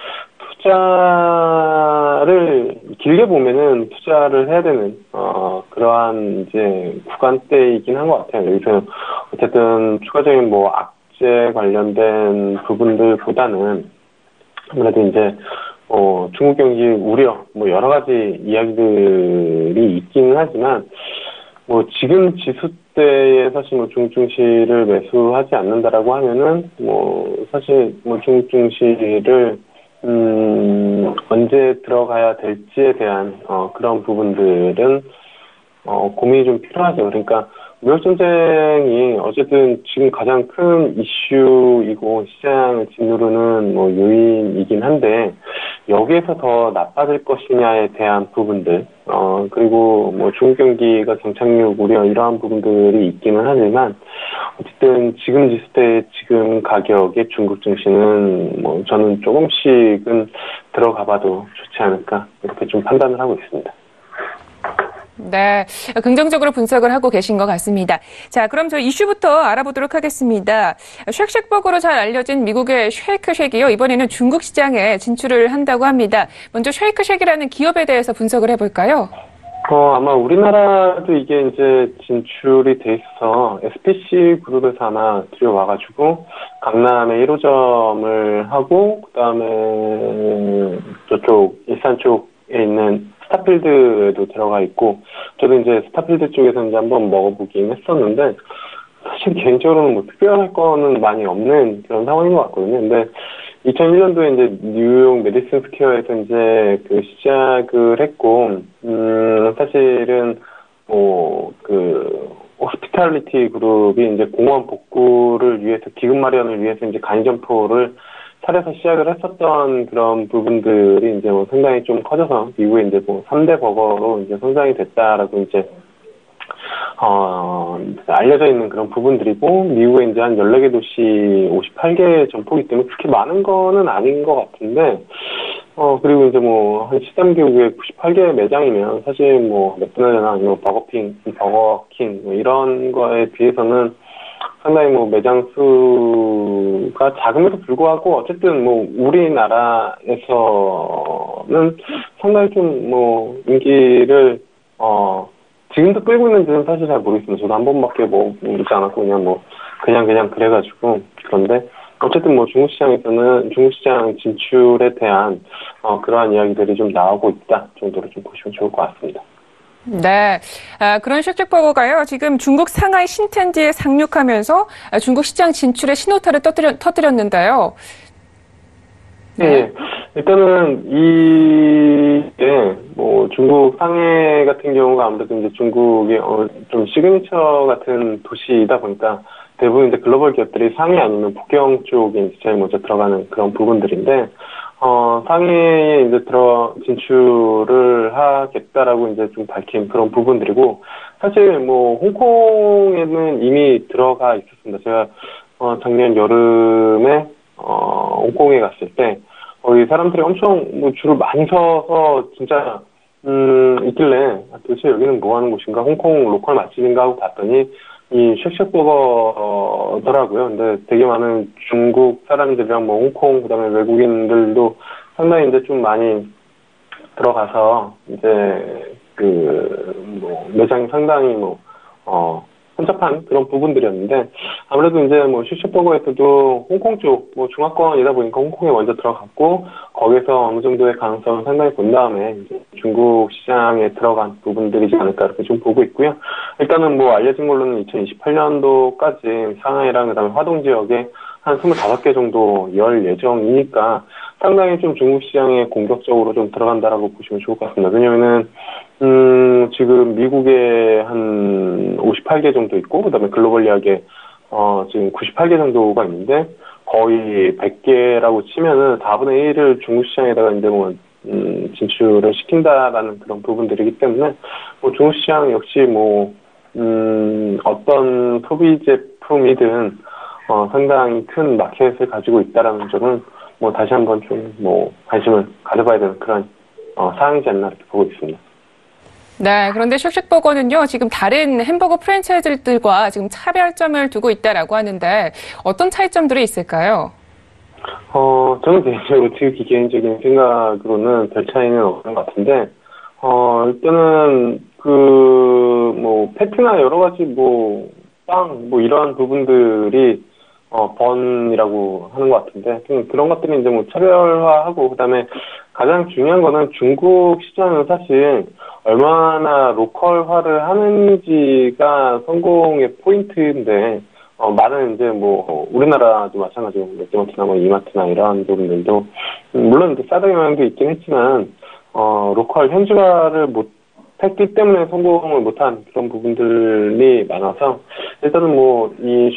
투자를 길게 보면은 투자를 해야 되는 그러한 이제 구간대이긴 한 것 같아요. 여기서 어쨌든 추가적인 악재 관련된 부분들보다는 아무래도 이제 중국 경기 우려, 여러 가지 이야기들이 있기는 하지만, 지금 지수 때에 사실 중국 증시를 매수하지 않는다라고 하면은, 사실 중국 증시를, 언제 들어가야 될지에 대한, 그런 부분들은, 고민이 좀 필요하죠. 그러니까, 무역 전쟁이 어쨌든 지금 가장 큰 이슈이고 시장을 짓누르는 요인이긴 한데, 여기에서 더 나빠질 것이냐에 대한 부분들, 그리고 중국 경기가 정착륙 우려 이러한 부분들이 있기는 하지만, 어쨌든 지금 지수대 지금 가격의 중국 증시는 저는 조금씩은 들어가 봐도 좋지 않을까 이렇게 좀 판단을 하고 있습니다. 네, 긍정적으로 분석을 하고 계신 것 같습니다. 자, 그럼 저 이슈부터 알아보도록 하겠습니다. 쉑쉑버거로 잘 알려진 미국의 쉐이크쉑이요. 이번에는 중국 시장에 진출을 한다고 합니다. 먼저 쉐이크쉑이라는 기업에 대해서 분석을 해볼까요? 아마 우리나라도 이게 이제 진출이 돼 있어서 SPC 그룹에서 아마 들여와가지고 강남에 1호점을 하고 그다음에 저쪽 일산 쪽에 있는 스타필드에도 들어가 있고, 저도 이제 스타필드 쪽에서 이제 한번 먹어보긴 했었는데, 사실 개인적으로는 특별할 거는 많이 없는 그런 상황인 것 같거든요. 근데 2001년도에 이제 뉴욕 메디슨 스퀘어에서 이제 시작을 했고, 사실은 호스피탈리티 그룹이 이제 공원 복구를 위해서, 기금 마련을 위해서 이제 간이점포를 차려서 시작을 했었던 그런 부분들이 이제 상당히 좀 커져서 이후에 이제 3대 버거로 이제 성장이 됐다라고 이제 알려져 있는 그런 부분들이고, 미국에 이제 한 14개 도시 58개 점포이기 때문에 그렇게 많은 거는 아닌 것 같은데, 그리고 이제 한 13개국에 98개 매장이면 사실 맥도날드나 아니면 버거킹 이런 거에 비해서는 상당히 매장 수가 작음에도 불구하고 어쨌든 우리나라에서는 상당히 좀 인기를 지금도 끌고 있는지는 사실 잘 모르겠습니다. 저도 한 번밖에 모르지 않았고 그냥 그래가지고. 그런데 어쨌든 중국 시장에서는 중국 시장 진출에 대한 그러한 이야기들이 좀 나오고 있다 정도로 좀 보시면 좋을 것 같습니다. 네, 그런 쉑쉑버거가요. 지금 중국 상하이 신텐지에 상륙하면서 중국 시장 진출의 신호탄을 터뜨렸는데요. 네, 일단은 이게 중국 상해 같은 경우가 아무래도 이제 중국의 좀 시그니처 같은 도시이다 보니까 대부분 이제 글로벌 기업들이 상해 아니면 북경 쪽에 이제 제일 먼저 들어가는 그런 부분들인데, 상해에 이제 진출을 하겠다라고 이제 좀 밝힌 그런 부분들이고, 사실 홍콩에는 이미 들어가 있었습니다. 제가, 작년 여름에, 홍콩에 갔을 때, 이 사람들이 엄청 줄을 많이 서서 진짜, 있길래, 도대체 여기는 뭐 하는 곳인가? 홍콩 로컬 맛집인가 하고 봤더니, 이 쉑쉑버거더라고요. 근데 되게 많은 중국 사람들이랑 뭐 홍콩, 그다음에 외국인들도 상당히 이제 좀 많이 들어가서 이제 뭐 매장이 상당히 혼잡한 그런 부분들이었는데, 아무래도 이제 뭐 쉑쉑버거에서도 홍콩 쪽, 뭐 중화권이다 보니까 홍콩에 먼저 들어갔고, 거기서 어느 정도의 가능성을 상당히 본 다음에 이제 중국 시장에 들어간 부분들이지 않을까 이렇게 좀 보고 있고요. 일단은 뭐 알려진 걸로는 2028년도까지 상하이랑 그다음에 화동 지역에 한 25개 정도 열 예정이니까 상당히 좀 중국 시장에 공격적으로 좀 들어간다라고 보시면 좋을 것 같습니다. 왜냐면은 지금 미국에 한 58개 정도 있고, 그 다음에 글로벌리하게, 지금 98개 정도가 있는데, 거의 100개라고 치면은 4분의 1을 중국 시장에다가 이제 진출을 시킨다라는 그런 부분들이기 때문에, 뭐 중국 시장 역시 어떤 소비 제품이든, 상당히 큰 마켓을 가지고 있다라는 점은, 다시 한번 좀, 관심을 가져봐야 되는 그런, 사항이지 않나 이렇게 보고 있습니다. 네, 그런데 쉑쉑버거는요, 지금 다른 햄버거 프랜차이즈들과 지금 차별점을 두고 있다라고 하는데, 어떤 차이점들이 있을까요? 저는 개인적으로 제 개인적인 생각으로는 별 차이는 없는 것 같은데, 일단은, 패티나 여러 가지 빵, 이러한 부분들이, 번이라고 하는 것 같은데, 그런 것들이 이제 차별화하고, 그 다음에 가장 중요한 거는 중국 시장은 사실 얼마나 로컬화를 하는지가 성공의 포인트인데, 많은 이제 우리나라도 마찬가지고 롯데마트나 이마트나 이러한 부분들도, 물론 이제 싸다 영향도 있긴 했지만, 로컬 현지화를 못했기 때문에 성공을 못한 그런 부분들이 많아서, 일단은 이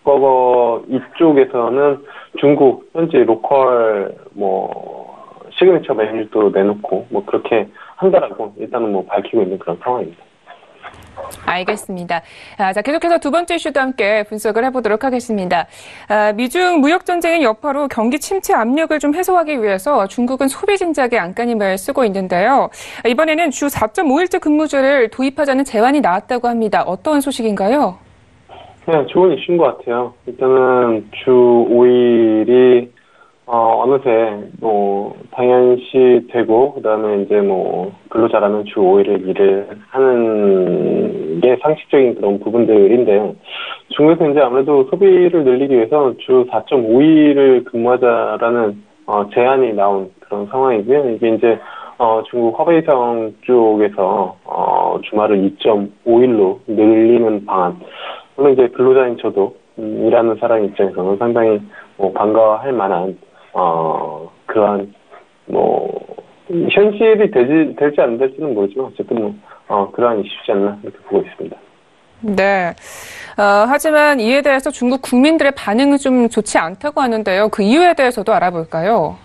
쉑쉑버거 이쪽에서는 중국 현지 로컬 시그니처 메뉴도 내놓고 그렇게 한다라고 일단은 밝히고 있는 그런 상황입니다. 알겠습니다. 자, 계속해서 두 번째 이슈도 함께 분석을 해보도록 하겠습니다. 미중 무역 전쟁의 여파로 경기 침체 압력을 좀 해소하기 위해서 중국은 소비 진작에 안간힘을 쓰고 있는데요. 이번에는 주 4.5일제 근무제를 도입하자는 제안이 나왔다고 합니다. 어떤 소식인가요? 네, 좋은 이슈인 것 같아요. 일단은 주 5일이 어느새 당연시 되고, 그 다음에 이제 근로자라면 주 5일을 일을 하는 게 상식적인 그런 부분들인데, 중국에서 이제 아무래도 소비를 늘리기 위해서 주 4.5일을 근무하자라는 제안이 나온 그런 상황이고요. 이게 이제 중국 허베이성 쪽에서 주말을 2.5일로 늘리는 방안. 물론 이제 근로자인 저도 일하는 사람 입장에서는 상당히 반가워할 만한 그러한 현실이 될지 안 될지는 모르지만 어쨌든 그러한 이슈지 않나 이렇게 보고 있습니다. 네. 하지만 이에 대해서 중국 국민들의 반응은 좀 좋지 않다고 하는데요. 그 이유에 대해서도 알아볼까요?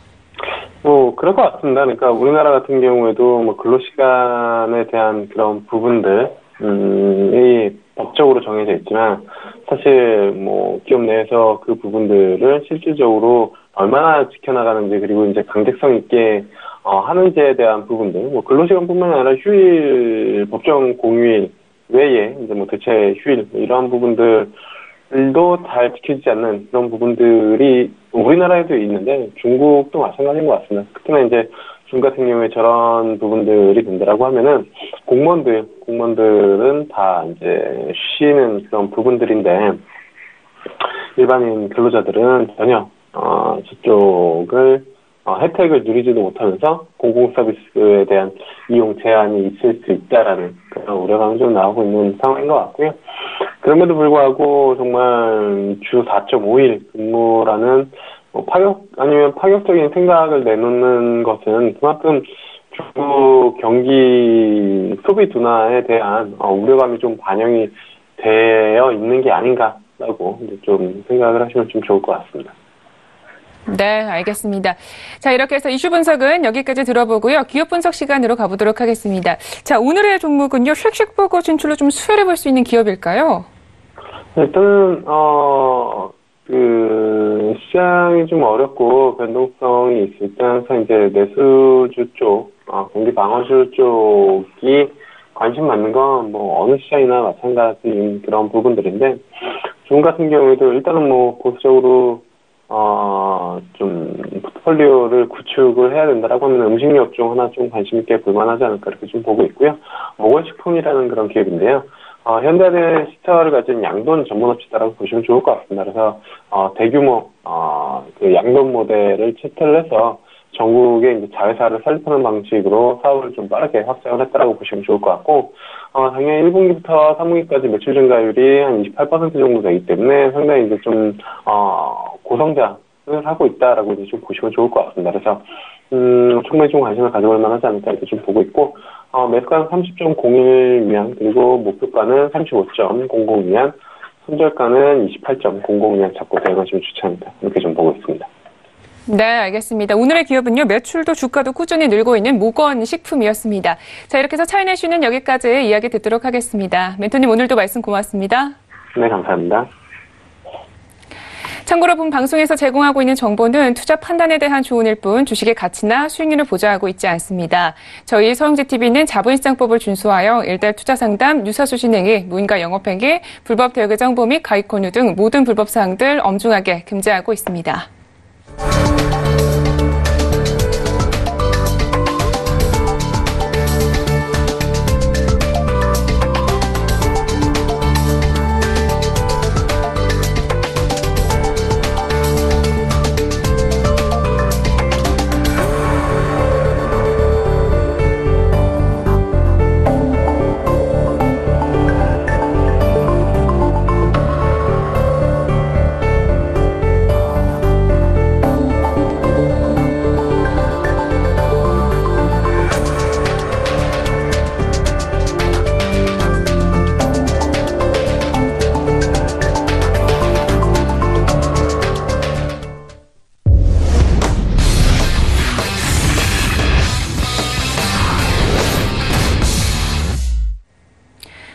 그럴 것 같습니다. 그러니까 우리나라 같은 경우에도 근로시간에 대한 그런 부분들이 법적으로 정해져 있지만, 사실 기업 내에서 그 부분들을 실질적으로 얼마나 지켜나가는지, 그리고 이제 강제성 있게 하는지에 대한 부분들, 근로시간뿐만 아니라 휴일, 법정 공휴일 외에 이제 대체 휴일 이러한 부분들도 잘 지켜지지 않는 그런 부분들이 우리나라에도 있는데 중국도 마찬가지인 것 같습니다. 특히나 이제 중국 같은 경우에 저런 부분들이 된다라고 하면은 공무원들은 다 이제 쉬는 그런 부분들인데, 일반인 근로자들은 전혀 저쪽을 혜택을 누리지도 못하면서 공공 서비스에 대한 이용 제한이 있을 수 있다라는 그런 우려가 좀 나오고 있는 상황인 것 같고요. 그럼에도 불구하고 정말 주 4.5일 근무라는 파격적인 생각을 내놓는 것은 그만큼 중국 경기 소비 둔화에 대한 우려감이 좀 반영이 되어 있는 게 아닌가라고 이제 좀 생각을 하시면 좀 좋을 것 같습니다. 네, 알겠습니다. 자, 이렇게 해서 이슈 분석은 여기까지 들어보고요. 기업 분석 시간으로 가보도록 하겠습니다. 자, 오늘의 종목은요, 쉑쉑버거 진출로 좀 수혜를 볼 수 있는 기업일까요? 일단은 시장이 좀 어렵고 변동성이 있을 때 항상 이제 내수주 쪽, 경기 방어주 쪽이 관심 많는 건 뭐 어느 시장이나 마찬가지인 그런 부분들인데, 중 같은 경우에도 일단은 뭐 보수적으로 좀 포트폴리오를 구축을 해야 된다라고 하면 음식료 중 하나 좀 관심 있게 볼만하지 않을까 이렇게 좀 보고 있고요. 모건식품이라는 그런 기업인데요. 현대는 시터를 가진 양돈 전문업체다라고 보시면 좋을 것 같습니다. 그래서 대규모 그 양돈 모델을 채택을 해서 전국의 이제 자회사를 설립하는 방식으로 사업을 좀 빠르게 확장을 했다라고 보시면 좋을 것 같고, 작년 1분기부터 3분기까지 매출 증가율이 한 28% 정도 되기 때문에 상당히 이제 좀 고성장을 하고 있다라고 이제 좀 보시면 좋을 것 같습니다. 그래서 충분히 좀 관심을 가져볼 만하지 않을까 이렇게 좀 보고 있고, 매수가는 30.01위안, 그리고 목표가는 35.00위안, 손절가는 28.00위안 잡고 대응하시면 추천합니다. 이렇게 좀 보고 있습니다. 네, 알겠습니다. 오늘의 기업은요, 매출도 주가도 꾸준히 늘고 있는 모건식품이었습니다. 자, 이렇게 해서 차이내쉬는 여기까지 이야기 듣도록 하겠습니다. 멘토님, 오늘도 말씀 고맙습니다. 네, 감사합니다. 참고로 본 방송에서 제공하고 있는 정보는 투자 판단에 대한 조언일 뿐 주식의 가치나 수익률을 보장하고 있지 않습니다. 저희 서영지TV는 자본시장법을 준수하여 일대 투자상담, 유사수신행위, 무인가 영업행위, 불법 대외정보 및 가입권유 등 모든 불법 사항들 엄중하게 금지하고 있습니다.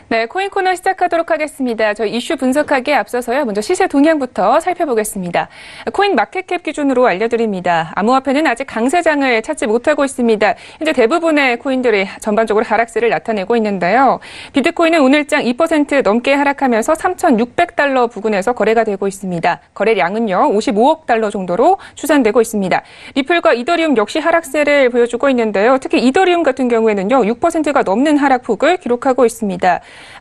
네, 코인 코너 시작하도록 하겠습니다. 저희 이슈 분석하기에 앞서서요. 먼저 시세 동향부터 살펴보겠습니다. 코인 마켓캡 기준으로 알려드립니다. 암호화폐는 아직 강세장을 찾지 못하고 있습니다. 현재 대부분의 코인들이 전반적으로 하락세를 나타내고 있는데요. 비트코인은 오늘장 2% 넘게 하락하면서 3,600달러 부근에서 거래가 되고 있습니다. 거래량은요, 55억 달러 정도로 추산되고 있습니다. 리플과 이더리움 역시 하락세를 보여주고 있는데요. 특히 이더리움 같은 경우에는요, 6%가 넘는 하락폭을 기록하고 있습니다.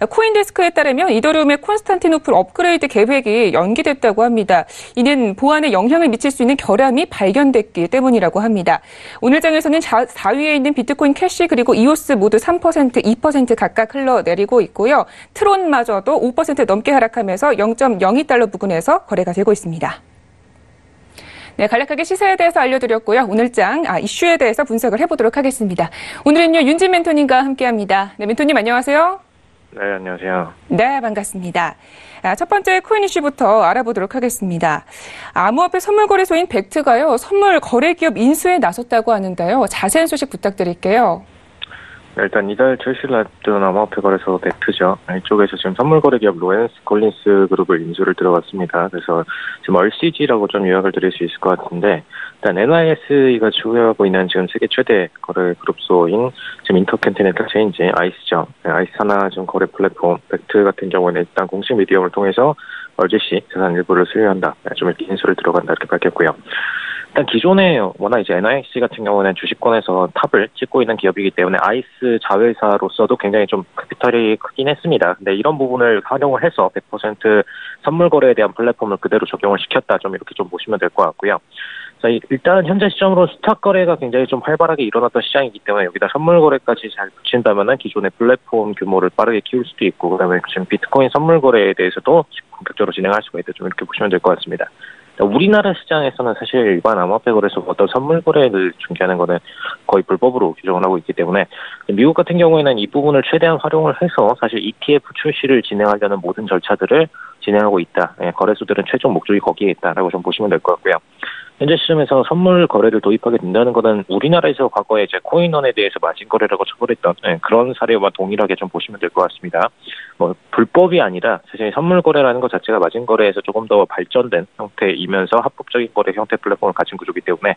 코인데스크에 따르면 이더리움의 콘스탄티노플 업그레이드 계획이 연기됐다고 합니다. 이는 보안에 영향을 미칠 수 있는 결함이 발견됐기 때문이라고 합니다. 오늘 장에서는 4위에 있는 비트코인 캐시 그리고 이오스 모두 3%, 2% 각각 흘러내리고 있고요. 트론마저도 5% 넘게 하락하면서 0.02달러 부근에서 거래가 되고 있습니다. 네, 간략하게 시세에 대해서 알려드렸고요. 오늘장 이슈에 대해서 분석을 해보도록 하겠습니다. 오늘은요, 윤진 멘토님과 함께합니다. 네, 멘토님 안녕하세요. 네, 안녕하세요. 네, 반갑습니다. 첫 번째 코인 이슈부터 알아보도록 하겠습니다. 암호화폐 선물거래소인 벡트가요, 선물 거래 기업 인수에 나섰다고 하는데요. 자세한 소식 부탁드릴게요. 네, 일단 이달 출시를 앞둔 암호화폐 거래소 벡트죠. 이쪽에서 지금 선물 거래 기업 로렌스 콜린스 그룹을 인수를 들어갔습니다. 그래서 지금 RCG라고 좀 요약을 드릴 수 있을 것 같은데, 일단 NISE가 주도하고 있는 지금 세계 최대 거래 그룹소인 지금 인터컨티넨탈 체인지 아이스죠. 아이스 하나 지금 거래 플랫폼 벡트 같은 경우는 일단 공식 미디엄을 통해서 RGC 자산 일부를 수요한다. 좀 이렇게 인수를 들어간다 이렇게 밝혔고요. 일단 기존에 워낙 이제 NIC 같은 경우는 주식권에서 탑을 찍고 있는 기업이기 때문에 아이스 자회사로서도 굉장히 좀 카피탈이 크긴 했습니다. 근데 이런 부분을 활용을 해서 100% 선물 거래에 대한 플랫폼을 그대로 적용을 시켰다. 좀 이렇게 좀 보시면 될 것 같고요. 자, 일단 현재 시점으로 스탁 거래가 굉장히 좀 활발하게 일어났던 시장이기 때문에 여기다 선물 거래까지 잘 붙인다면은 기존의 플랫폼 규모를 빠르게 키울 수도 있고, 그다음에 지금 비트코인 선물 거래에 대해서도 본격적으로 진행할 수가 있다. 좀 이렇게 보시면 될 것 같습니다. 우리나라 시장에서는 사실 일반 암호화폐 거래소가 어떤 선물 거래를 중개하는 거는 거의 불법으로 규정을 하고 있기 때문에 미국 같은 경우에는 이 부분을 최대한 활용을 해서 사실 ETF 출시를 진행하려는 모든 절차들을 진행하고 있다. 거래소들은 최종 목적이 거기에 있다라고 좀 보시면 될 것 같고요. 현재 시점에서 선물 거래를 도입하게 된다는 것은 우리나라에서 과거에 이제 코인원에 대해서 마진 거래라고 처벌했던 그런 사례와 동일하게 좀 보시면 될 것 같습니다. 뭐 불법이 아니라 사실 선물 거래라는 것 자체가 마진 거래에서 조금 더 발전된 형태이면서 합법적인 거래 형태 플랫폼을 가진 구조이기 때문에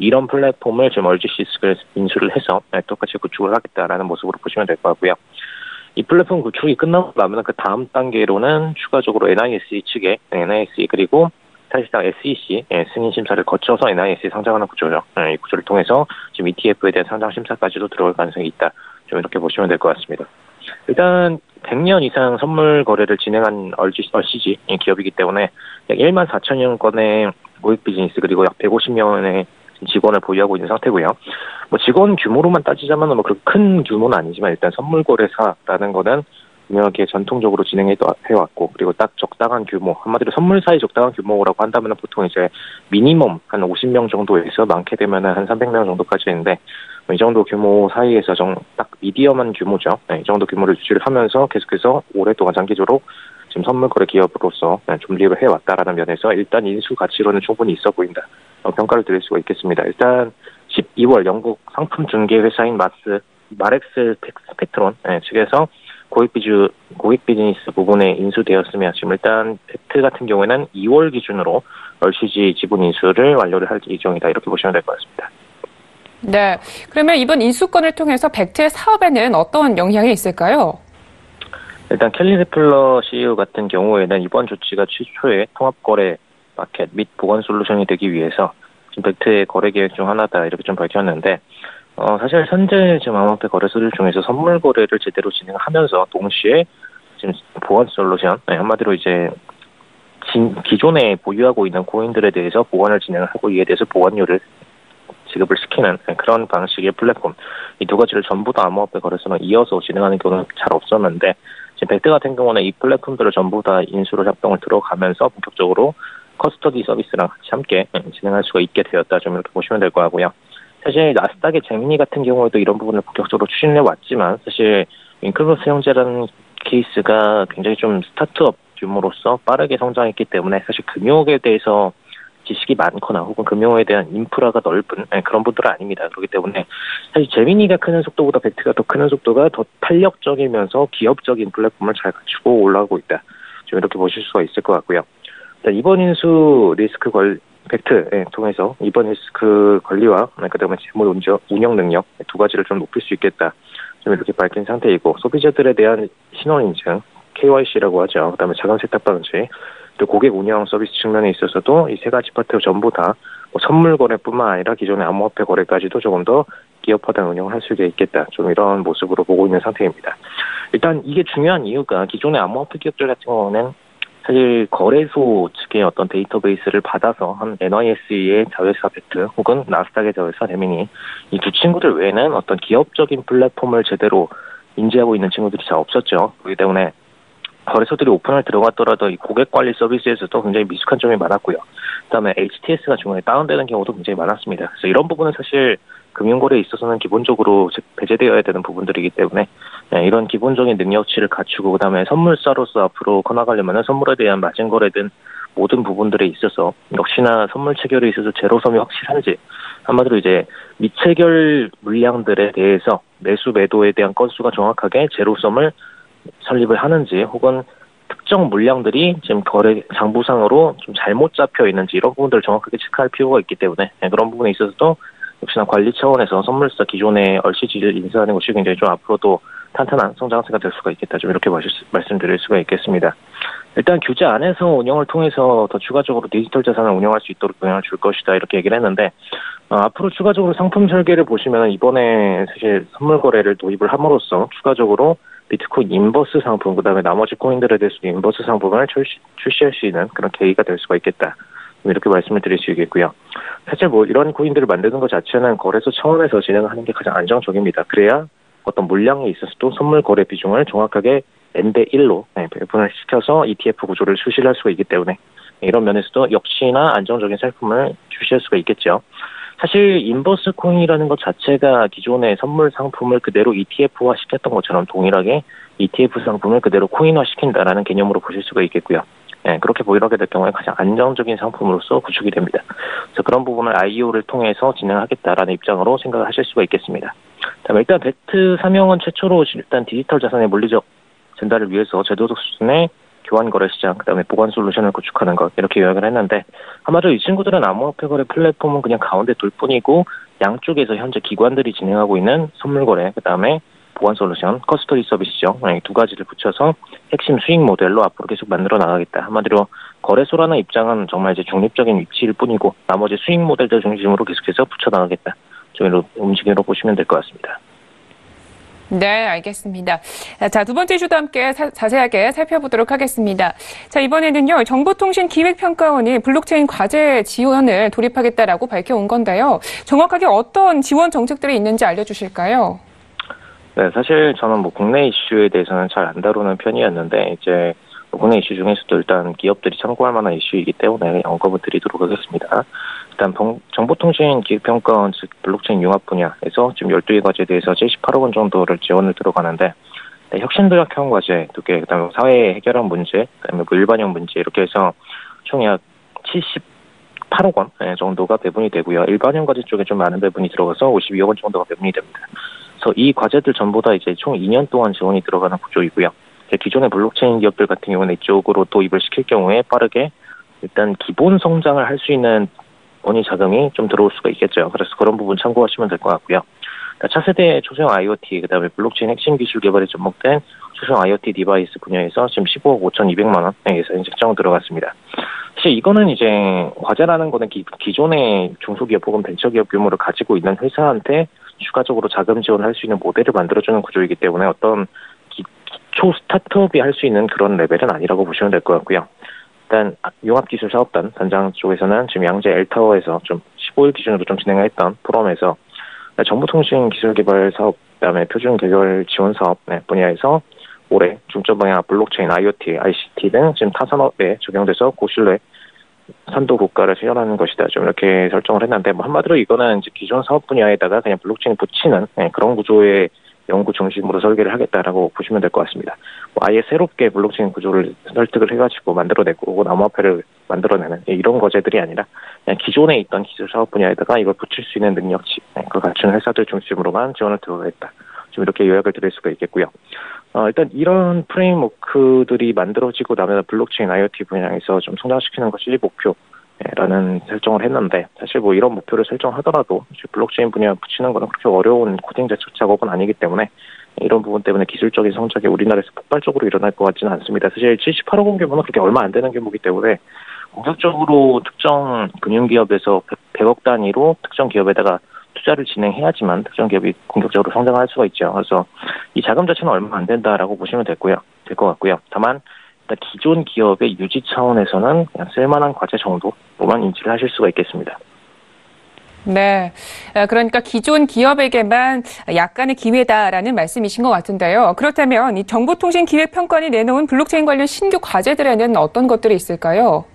이런 플랫폼을 지금 RGC가 인수를 해서 똑같이 구축을 하겠다라는 모습으로 보시면 될 것 같고요. 이 플랫폼 구축이 끝나고 나면 그 다음 단계로는 추가적으로 NISE 측에 NISE 그리고 사실상 SEC 승인 심사를 거쳐서 NIS에 상장하는 구조죠. 이 구조를 통해서 지금 ETF에 대한 상장 심사까지도 들어올 가능성이 있다. 좀 이렇게 보시면 될 것 같습니다. 일단 100년 이상 선물 거래를 진행한 얼CG 기업이기 때문에 약 1만 4천여 건의 고액 비즈니스 그리고 약 150명의 직원을 보유하고 있는 상태고요. 뭐 직원 규모로만 따지자면 뭐 그렇게 큰 규모는 아니지만 일단 선물 거래사라는 거는 분명하게 전통적으로 진행해왔고 그리고 딱 적당한 규모 한마디로 선물사의 적당한 규모라고 한다면 보통 이제 미니멈 한 50명 정도에서 많게 되면 한 300명 정도까지 있는데 이 정도 규모 사이에서 딱 미디엄한 규모죠. 이 정도 규모를 유지를 하면서 계속해서 오랫동안 장기적으로 지금 선물거래 기업으로서 존립을 해왔다라는 면에서 일단 인수 가치로는 충분히 있어 보인다. 평가를 드릴 수가 있겠습니다. 일단 12월 영국 상품 중개 회사인 마렉스 스펙트론 측에서 고액 비즈니스 부분에 인수되었으며 지금 일단 벡트 같은 경우에는 2월 기준으로 얼CG 지분 인수를 완료를 할 예정이다. 이렇게 보시면 될 것 같습니다. 네, 그러면 이번 인수권을 통해서 벡트의 사업에는 어떤 영향이 있을까요? 일단 켈리 레플러 CEO 같은 경우에는 이번 조치가 최초의 통합거래 마켓 및 보관 솔루션이 되기 위해서 지금 벡트의 거래 계획 중 하나다 이렇게 좀 밝혔는데 사실 현재 지금 암호화폐 거래소들 중에서 선물 거래를 제대로 진행하면서 동시에 지금 보관 솔루션 한마디로 이제 기존에 보유하고 있는 코인들에 대해서 보관을 진행하고 이에 대해서 보관료를 지급을 시키는 그런 방식의 플랫폼 이 두 가지를 전부 다 암호화폐 거래소는 이어서 진행하는 경우는 잘 없었는데 지금 벡트 같은 경우는 이 플랫폼들을 전부 다 인수를 협동을 들어가면서 본격적으로 커스터디 서비스랑 같이 함께 진행할 수가 있게 되었다. 좀 이렇게 보시면 될 것 같고요. 사실 나스닥의 제미니 같은 경우에도 이런 부분을 본격적으로 추진해 왔지만 사실 윙클버스 형제라는 케이스가 굉장히 좀 스타트업 규모로서 빠르게 성장했기 때문에 사실 금융에 대해서 지식이 많거나 혹은 금융에 대한 인프라가 넓은 그런 분들은 아닙니다. 그렇기 때문에 사실 제미니가 크는 속도보다 벡트가 더 크는 속도가 더 탄력적이면서 기업적인 플랫폼을 잘 갖추고 올라오고 있다. 좀 이렇게 보실 수가 있을 것 같고요. 이번 인수 리스크 벡트 통해서 이번 리스크 관리와 그다음에 재무 운영 능력 두 가지를 좀 높일 수 있겠다. 좀 이렇게 밝힌 상태이고 소비자들에 대한 신원 인증 KYC라고 하죠. 그다음에 자금 세탁 방지 또 고객 운영 서비스 측면에 있어서도 이 세 가지 파트 전부 다 선물 거래뿐만 아니라 기존의 암호화폐 거래까지도 조금 더 기업화된 운영을 할 수 있겠다. 좀 이런 모습으로 보고 있는 상태입니다. 일단 이게 중요한 이유가 기존의 암호화폐 기업들 같은 경우는 사실 거래소 측의 어떤 데이터베이스를 받아서 한 NYSE의 자회사 벡트 혹은 나스닥의 자회사 제미니 이 두 친구들 외에는 어떤 기업적인 플랫폼을 제대로 인지하고 있는 친구들이 잘 없었죠. 그렇기 때문에 거래소들이 오픈을 들어갔더라도 이 고객 관리 서비스에서도 굉장히 미숙한 점이 많았고요. 그다음에 HTS가 중간에 다운되는 경우도 굉장히 많았습니다. 그래서 이런 부분은 사실 금융거래에 있어서는 기본적으로 배제되어야 되는 부분들이기 때문에 이런 기본적인 능력치를 갖추고 그다음에 선물사로서 앞으로 커나가려면 선물에 대한 마진 거래든 모든 부분들에 있어서 역시나 선물 체결에 있어서 제로섬이 확실한지 한마디로 이제 미체결 물량들에 대해서 매수 매도에 대한 건수가 정확하게 제로섬을 설립을 하는지 혹은 특정 물량들이 지금 거래 장부상으로 좀 잘못 잡혀 있는지 이런 부분들을 정확하게 체크할 필요가 있기 때문에 그런 부분에 있어서도 역시나 관리 차원에서 선물사 기존의 얼CG를 인수하는 것이 굉장히 좀 앞으로도 탄탄한 성장세가 될 수가 있겠다. 좀 이렇게 말씀드릴 수가 있겠습니다. 일단 규제 안에서 운영을 통해서 더 추가적으로 디지털 자산을 운영할 수 있도록 영향을 줄 것이다. 이렇게 얘기를 했는데 앞으로 추가적으로 상품 설계를 보시면 이번에 사실 선물 거래를 도입을 함으로써 추가적으로 비트코인 인버스 상품 그다음에 나머지 코인들에 대해서 인버스 상품을 출시할 수 있는 그런 계기가 될 수가 있겠다. 이렇게 말씀을 드릴 수 있겠고요. 사실 이런 코인들을 만드는 것 자체는 거래소 차원에서 진행하는 게 가장 안정적입니다. 그래야 어떤 물량에 있어서도 선물 거래 비중을 정확하게 N대 1로 배분을 시켜서 ETF 구조를 출시할 수가 있기 때문에 이런 면에서도 역시나 안정적인 상품을 출시할 수가 있겠죠. 사실 인버스 코인이라는 것 자체가 기존의 선물 상품을 그대로 ETF화 시켰던 것처럼 동일하게 ETF 상품을 그대로 코인화 시킨다라는 개념으로 보실 수가 있겠고요. 그렇게 보이게 될 경우에 가장 안정적인 상품으로서 구축이 됩니다. 그래서 그런 부분을 IEO를 통해서 진행하겠다라는 입장으로 생각을 하실 수가 있겠습니다. 다음에 일단 벡트 사명은 최초로 일단 디지털 자산의 물리적 전달을 위해서 제도적 수준의 교환 거래 시장, 그다음에 보관 솔루션을 구축하는 것 이렇게 요약을 했는데 한마디로 이 친구들은 암호화폐 거래 플랫폼은 그냥 가운데 둘 뿐이고 양쪽에서 현재 기관들이 진행하고 있는 선물 거래, 그다음에 보안 솔루션, 커스터디 서비스죠. 두 가지를 붙여서 핵심 수익 모델로 앞으로 계속 만들어 나가겠다. 한마디로 거래소라는 입장은 정말 이제 중립적인 위치일 뿐이고 나머지 수익 모델들 중심으로 계속해서 붙여 나가겠다. 좀 이런 움직임으로 보시면 될 것 같습니다. 네, 알겠습니다. 자, 두 번째 이슈도 함께 자세하게 살펴보도록 하겠습니다. 자, 이번에는요, 정보통신기획평가원이 블록체인 과제 지원을 돌입하겠다라고 밝혀온 건데요. 정확하게 어떤 지원 정책들이 있는지 알려주실까요? 네, 사실 저는 국내 이슈에 대해서는 잘 안 다루는 편이었는데, 이제 국내 이슈 중에서도 일단 기업들이 참고할 만한 이슈이기 때문에 언급을 드리도록 하겠습니다. 일단 정보통신기획평가원 즉 블록체인 융합 분야에서 지금 12개 과제에 대해서 78억 원 정도를 지원을 들어가는데 혁신도약형 과제 2개, 그다음에 사회에 해결한 문제, 그다음에 일반형 문제 이렇게 해서 총 약 78억 원 정도가 배분이 되고요. 일반형 과제 쪽에 좀 많은 배분이 들어가서 52억 원 정도가 배분이 됩니다. 그래서 이 과제들 전부 다 이제 총 2년 동안 지원이 들어가는 구조이고요. 기존의 블록체인 기업들 같은 경우는 이쪽으로 도입을 시킬 경우에 빠르게 일단 기본 성장을 할 수 있는 원위 자금이 좀 들어올 수가 있겠죠. 그래서 그런 부분 참고하시면 될 것 같고요. 차세대 초소형 IoT, 그다음에 블록체인 핵심 기술 개발에 접목된 초소형 IoT 디바이스 분야에서 지금 15억 5,200만 원 예산 책정 들어갔습니다. 사실 이거는 이제 과제라는 거는 기존의 중소기업 혹은 벤처기업 규모를 가지고 있는 회사한테 추가적으로 자금 지원할 수 있는 모델을 만들어주는 구조이기 때문에 어떤 기초 스타트업이 할 수 있는 그런 레벨은 아니라고 보시면 될 것 같고요. 일단 융합기술사업단 단장 쪽에서는 지금 양재 L타워에서 좀 15일 기준으로 좀 진행했던 포럼에서 정보통신기술개발 사업, 그다음에 표준개발 지원 사업 분야에서 올해 중점 방향 블록체인, IoT, ICT 등 지금 타 산업에 적용돼서 고신뢰 선도 국가를 실현하는 것이다. 좀 이렇게 설정을 했는데 한마디로 이거는 이제 기존 사업 분야에다가 그냥 블록체인 붙이는 그런 구조의 연구 중심으로 설계를 하겠다라고 보시면 될 것 같습니다. 아예 새롭게 블록체인 구조를 설득을 해가지고 만들어내고 혹은 암호화폐를 만들어내는 이런 과제들이 아니라 그냥 기존에 있던 기술 사업 분야에다가 이걸 붙일 수 있는 능력치, 그걸 갖춘 회사들 중심으로만 지원을 들어가겠다. 좀 이렇게 요약을 드릴 수가 있겠고요. 일단 이런 프레임워크들이 만들어지고 나면 블록체인 IoT 분야에서 좀 성장시키는 것이 목표라는 설정을 했는데 사실 이런 목표를 설정하더라도 블록체인 분야 붙이는 거는 그렇게 어려운 코딩 작업은 아니기 때문에 이런 부분 때문에 기술적인 성장이 우리나라에서 폭발적으로 일어날 것 같지는 않습니다. 사실 78억 원 규모는 그렇게 얼마 안 되는 규모이기 때문에 공격적으로 특정 금융기업에서 100억 단위로 특정 기업에다가 투자를 진행해야지만 특정 기업이 공격적으로 성장할 수가 있죠. 그래서 이 자금 자체는 얼마 안 된다라고 보시면 될 것 같고요. 다만 기존 기업의 유지 차원에서는 그냥 쓸만한 과제 정도로만 인지를 하실 수가 있겠습니다. 네, 그러니까 기존 기업에게만 약간의 기회다라는 말씀이신 것 같은데요. 그렇다면 이 정보통신기획평가원이 내놓은 블록체인 관련 신규 과제들에는 어떤 것들이 있을까요?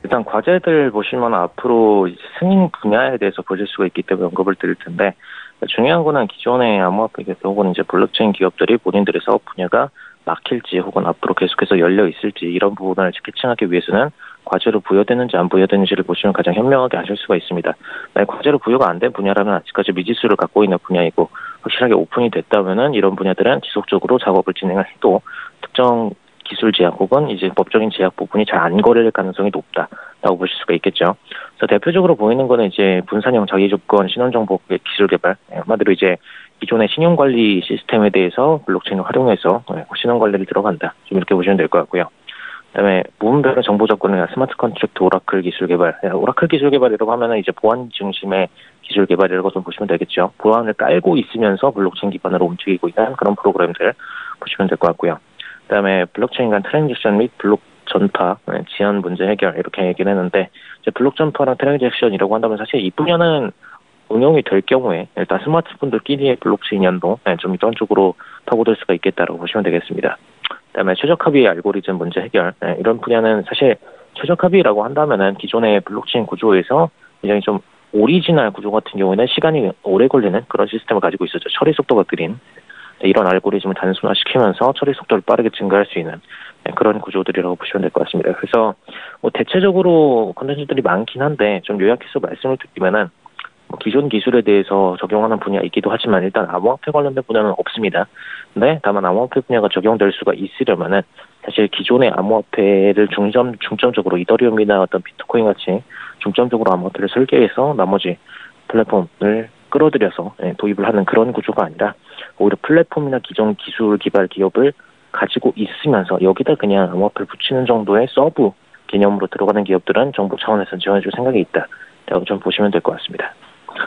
일단 과제들 보시면 앞으로 승인 분야에 대해서 보실 수가 있기 때문에 언급을 드릴 텐데 중요한 거는 기존의 암호화폐 기업 혹은 이제 블록체인 기업들이 본인들의 사업 분야가 막힐지 혹은 앞으로 계속해서 열려 있을지 이런 부분을 캐칭하기 위해서는 과제로 부여되는지 안 부여되는지를 보시면 가장 현명하게 아실 수가 있습니다. 만약 과제로 부여가 안 된 분야라면 아직까지 미지수를 갖고 있는 분야이고 확실하게 오픈이 됐다면은 이런 분야들은 지속적으로 작업을 진행을 해도 특정 기술 제약 혹은 이제 법적인 제약 부분이 잘 안 거릴 가능성이 높다라고 보실 수가 있겠죠. 그래서 대표적으로 보이는 거는 이제 분산형 자기조건 신원정보 기술 개발, 한마디로 이제 기존의 신용관리 시스템에 대해서 블록체인을 활용해서 신용관리를 들어간다. 좀 이렇게 보시면 될 것 같고요. 그다음에 부분별의 정보 접근이나 스마트 컨트랙트 오라클 기술 개발. 오라클 기술 개발이라고 하면은 이제 보안 중심의 기술 개발이라고 좀 보시면 되겠죠. 보안을 깔고 있으면서 블록체인 기반으로 움직이고 있는 그런 프로그램들 보시면 될 것 같고요. 그다음에 블록체인 간 트랜지션 및 블록 전파, 지연 문제 해결 이렇게 얘기를 했는데 이제 블록 전파랑 트랜지션이라고 한다면 사실 이 분야는 응용이 될 경우에 일단 스마트폰들끼리의 블록체인 연동 좀 이런 쪽으로 파고들 수가 있겠다라고 보시면 되겠습니다. 그다음에 최적합의 알고리즘 문제 해결 이런 분야는 사실 최적합의라고 한다면은 기존의 블록체인 구조에서 굉장히 좀 오리지널 구조 같은 경우에는 시간이 오래 걸리는 그런 시스템을 가지고 있었죠. 처리 속도가 느린 이런 알고리즘을 단순화시키면서 처리 속도를 빠르게 증가할 수 있는 그런 구조들이라고 보시면 될 것 같습니다. 그래서 대체적으로 컨텐츠들이 많긴 한데 좀 요약해서 말씀을 드리면은 기존 기술에 대해서 적용하는 분야이기도 하지만 일단 암호화폐 관련된 분야는 없습니다. 근데 다만 암호화폐 분야가 적용될 수가 있으려면은 사실 기존의 암호화폐를 중점적으로 이더리움이나 어떤 비트코인 같이 중점적으로 암호화폐를 설계해서 나머지 플랫폼을 끌어들여서 도입을 하는 그런 구조가 아니라 오히려 플랫폼이나 기존 기술 개발 기업을 가지고 있으면서 여기다 그냥 암호화폐를 붙이는 정도의 서브 개념으로 들어가는 기업들은 정부 차원에서 지원해줄 생각이 있다라고 좀 보시면 될 것 같습니다.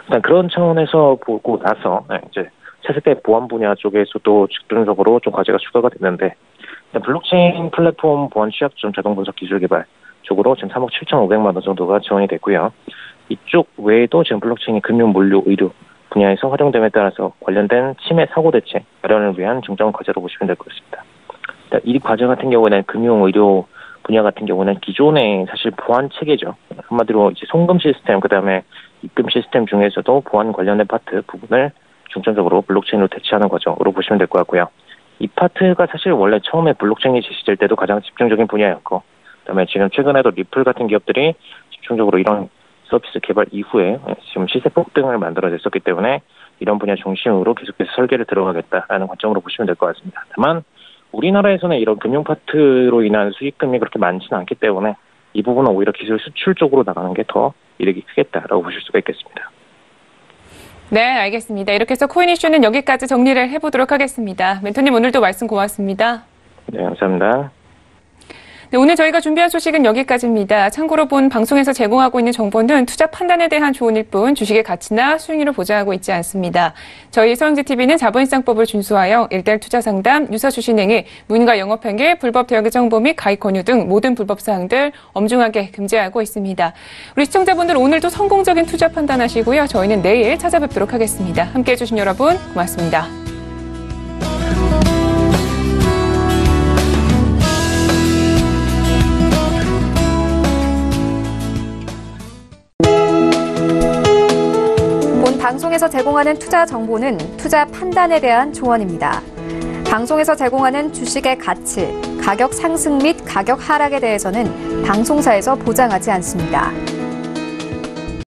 일단 그런 차원에서 보고 나서 이제 차세대 보안 분야 쪽에서도 집중적으로 좀 과제가 추가가 됐는데 블록체인 플랫폼 보안 취약점 자동 분석 기술 개발 쪽으로 지금 3억 7,500만 원 정도가 지원이 됐고요. 이쪽 외에도 지금 블록체인이 금융, 물류, 의료 분야에서 활용됨에 따라서 관련된 침해 사고 대책 마련을 위한 중점 과제로 보시면 될 것 같습니다. 이 과제 같은 경우에는 금융, 의료 분야 같은 경우는 기존의 사실 보안 체계죠. 한마디로 이제 송금 시스템, 그다음에 입금 시스템 중에서도 보안 관련된 파트 부분을 중점적으로 블록체인으로 대체하는 과정으로 보시면 될 것 같고요. 이 파트가 사실 원래 처음에 블록체인이 제시될 때도 가장 집중적인 분야였고, 그다음에 지금 최근에도 리플 같은 기업들이 집중적으로 이런 서비스 개발 이후에 지금 시세 폭등을 만들어냈었기 때문에 이런 분야 중심으로 계속해서 설계를 들어가겠다라는 관점으로 보시면 될 것 같습니다. 다만 우리나라에서는 이런 금융 파트로 인한 수익금이 그렇게 많지는 않기 때문에 이 부분은 오히려 기술 수출 쪽으로 나가는 게 더 이득이 크겠다라고 보실 수가 있겠습니다. 네, 알겠습니다. 이렇게 해서 코인 이슈는 여기까지 정리를 해보도록 하겠습니다. 멘토님 오늘도 말씀 고맙습니다. 네, 감사합니다. 네, 오늘 저희가 준비한 소식은 여기까지입니다. 참고로 본 방송에서 제공하고 있는 정보는 투자 판단에 대한 조언일 뿐 주식의 가치나 수익률을 보장하고 있지 않습니다. 저희 서영지TV는 자본시장법을 준수하여 일대일 투자 상담, 유사 주식행위, 무인과 영업행위, 불법 대여기 정보 및 가입 권유 등 모든 불법 사항들 엄중하게 금지하고 있습니다. 우리 시청자분들 오늘도 성공적인 투자 판단하시고요. 저희는 내일 찾아뵙도록 하겠습니다. 함께해 주신 여러분 고맙습니다. 방송에서 제공하는 투자 정보는 투자 판단에 대한 조언입니다. 방송에서 제공하는 주식의 가치, 가격 상승 및 가격 하락에 대해서는 방송사에서 보장하지 않습니다.